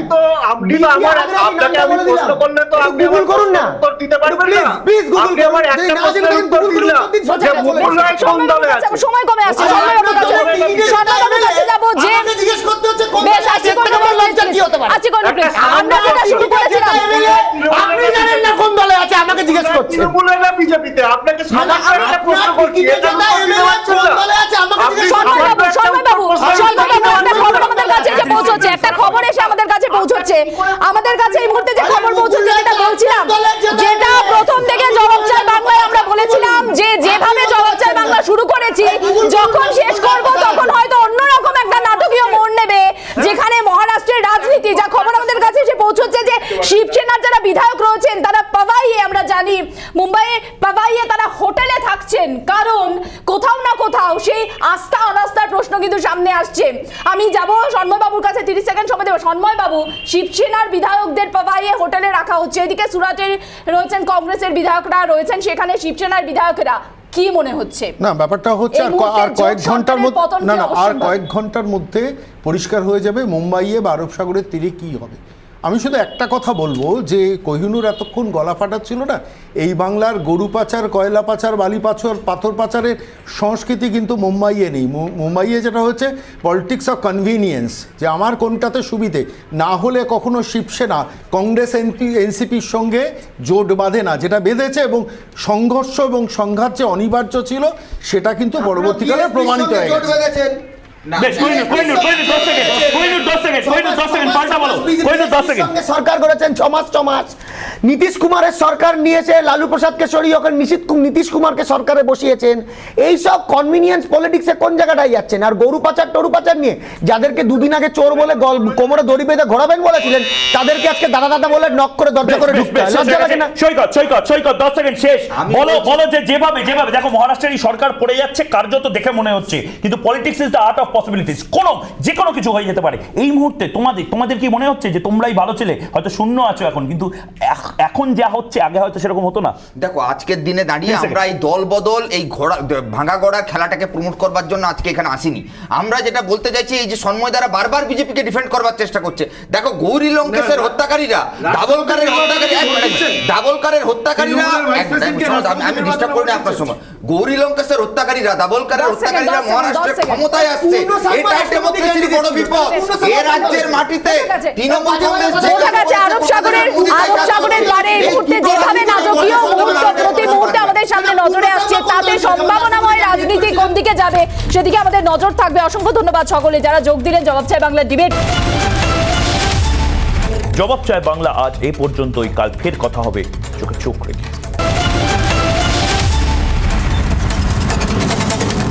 আপনি তো আমার আপনাকে আমি প্রশ্ন করলে তো আপনি গুগল করুন না, উত্তর দিতে পারবেন না। প্লিজ গুগল আপনি আমার একটা প্রশ্নের উত্তর দিলেন যে মুকুল রায় কোন দলে আছে। সময় কমে আসছে, সন্ময় বাবুর কাছে যাবো। যে জিজ্ঞেস করতে হচ্ছে কোন বেশ আসছি কোন কি হতে পারে, আসছি কোন আমরা যেটা শুরু করেছিলাম। আপনি জানেন না কোন দলে আছে, আমাকে জিজ্ঞেস করছেন। তৃণমূলে না বিজেপিতে? আপনাকে সাধারণ একটা প্রশ্ন করছি, এটা কোন দলে আছে আমাকে জিজ্ঞেস সন্ময় বাবু একটা খবর আমাদের কাছে এসে পৌঁছচ্ছে, একটা খবর এসে আমাদের কাছে পৌঁছচ্ছে। আমাদের কাছে এই মুহূর্তে যে খবর পৌঁছচ্ছে যেটা বলছিলাম, যেটা প্রথম থেকে জবাব চাই বাংলায় আমরা বলেছিলাম যে যেভাবে জবাব চাই বাংলা শুরু করেছি, যখন শেষ করব তখন হয়তো অন্যরকম একটা নাটকীয় মোড় নেবে, যেখানে মহারাষ্ট্রের রাজনীতি, যা খবর আমাদের কাছে এসে পৌঁছচ্ছে যে শিবসেনার যারা বিধায়ক রয়েছেন তারা পাভাইয়ে, আমরা জানি মুম্বাইয়ে পাভাইয়ে তারা হোটেলে থাকছেন, কারণ কোথাও না কোথাও সেই আস্থা অনাস্থার প্রশ্ন কিন্তু সামনে আসছে। আমি যাব সন্ময় বাবুর কাছে, 30 সেকেন্ড সময় দেব। সন্ময় বাবু, শিবসেনার বিধায়কদের পাভাইয়ে হোটেলে রাখা হচ্ছে, এদিকে সুরাটে রয়েছেন কংগ্রেসের বিধায়করা রয়েছেন, সেখানে শিবসেনার বিধায়কেরা, কি মনে হচ্ছে? না, ব্যাপারটা হচ্ছে আর কয়েক ঘন্টার মধ্যে, না না আর কয়েক ঘন্টার মধ্যে পরিষ্কার হয়ে যাবে মুম্বাইয়ে বা আরব সাগরের তীরে কি হবে। আমি শুধু একটা কথা বলবো যে কোহিনুর এতক্ষণ গলা ফাটাচ্ছিল না, এই বাংলার গরু পাচার, কয়লা পাচার, বালি পাচার, পাথর পাচারের সংস্কৃতি কিন্তু মুম্বাইয়ে নেই। মুম্বাইয়ে যেটা হচ্ছে পলিটিক্স অফ কনভিনিয়েন্স, যে আমার কোনটাতে সুবিধে, না হলে কখনো শিবসেনা কংগ্রেস এনসিপির সঙ্গে জোট বাঁধে না, যেটা বেঁধেছে এবং সংঘর্ষ এবং সংঘাত যে অনিবার্য ছিল সেটা কিন্তু পরবর্তীকালে প্রমাণিত হয়ে গেছে। সরকার করেছেন 6 মাস। নীতিশ কুমারের সরকার নিয়েছে লালু প্রসাদকে সরিয়ে ওখানে নীতিশ কুমারকে সরকারে বসিয়েছেন। এই সব কনভিনিয়েন্স পলিটিক্সে কোন জায়গাটায় যাচ্ছেন? আর গরু পাচার টরু পাচার নিয়ে যাদেরকে দুদিন আগে চোর বলে কোমরে দড়ি বেঁধে ঘোরাবেন বলেছিলেন, তাদেরকে আজকে দাদা দাদা বলে নক করে দরজা করে ঢুকতে হয়। লজ্জা লাগে না? সৈকত 10 সেকেন্ড শেষ। বলো যে যেভাবে দেখো মহারাষ্ট্রের এই সরকার পড়ে যাচ্ছে কার্যত দেখে মনে হচ্ছে, কিন্তু politics is the art of possibilities, যে কোনো কিছু হয়ে যেতে পারে। এই মুহূর্তে তোমাদের কি মনে হচ্ছে যে তোমরাই ভালো ছিলে? হয়তো শূন্য আছো এখন, কিন্তু এখন যা হচ্ছে আগে হয়তো সেরকম হতো না। দেখো আজকের দিনে দাঁড়িয়ে আমরা এই দল বদল, এই ঘোড়া ভাঙা গড়া খেলাটাকে প্রমোট করবার জন্য আজকে এখানে আসিনি। আমরা যেটা বলতে চাইছি, এই যে সন্ময় দ্বারা বারবার বিজেপিকে ডিফেন্ড করবার চেষ্টা করছে। দেখো গৌরী লঙ্কেশের হত্যাকারীরা, ডাবলকারের হত্যাকারীরা, আমি ডিস্টার্ব করি না আপনার সময়, গৌরী লঙ্কেশের হত্যাকারীরা, ডাবলকারের হত্যাকারীরা মহারাষ্ট্রে ক্ষমতায় আসছে। এটা ডেমোক্রেসির বড় বিপদ। এই রাজ্যের মাটিতে তৃণমূল কংগ্রেস আরব সাগরের লড়াই এই মুহূর্তে যেভাবে নাটকীয় মুহূর্ত প্রতি মুহূর্তে আমাদের সামনে নজরে আসছে, তাতে সম্ভাবনাময় রাজনীতি কোন দিকে যাবে সেদিকে আমাদের নজর থাকবে। অসংখ্য ধন্যবাদ সকলে যারা যোগ দিলেন জবাব চাই বাংলা ডিবেট। জবাব চাই বাংলা আজ এই পর্যন্তই, কাল ফের কথা হবে চোখে চোখ রেখে।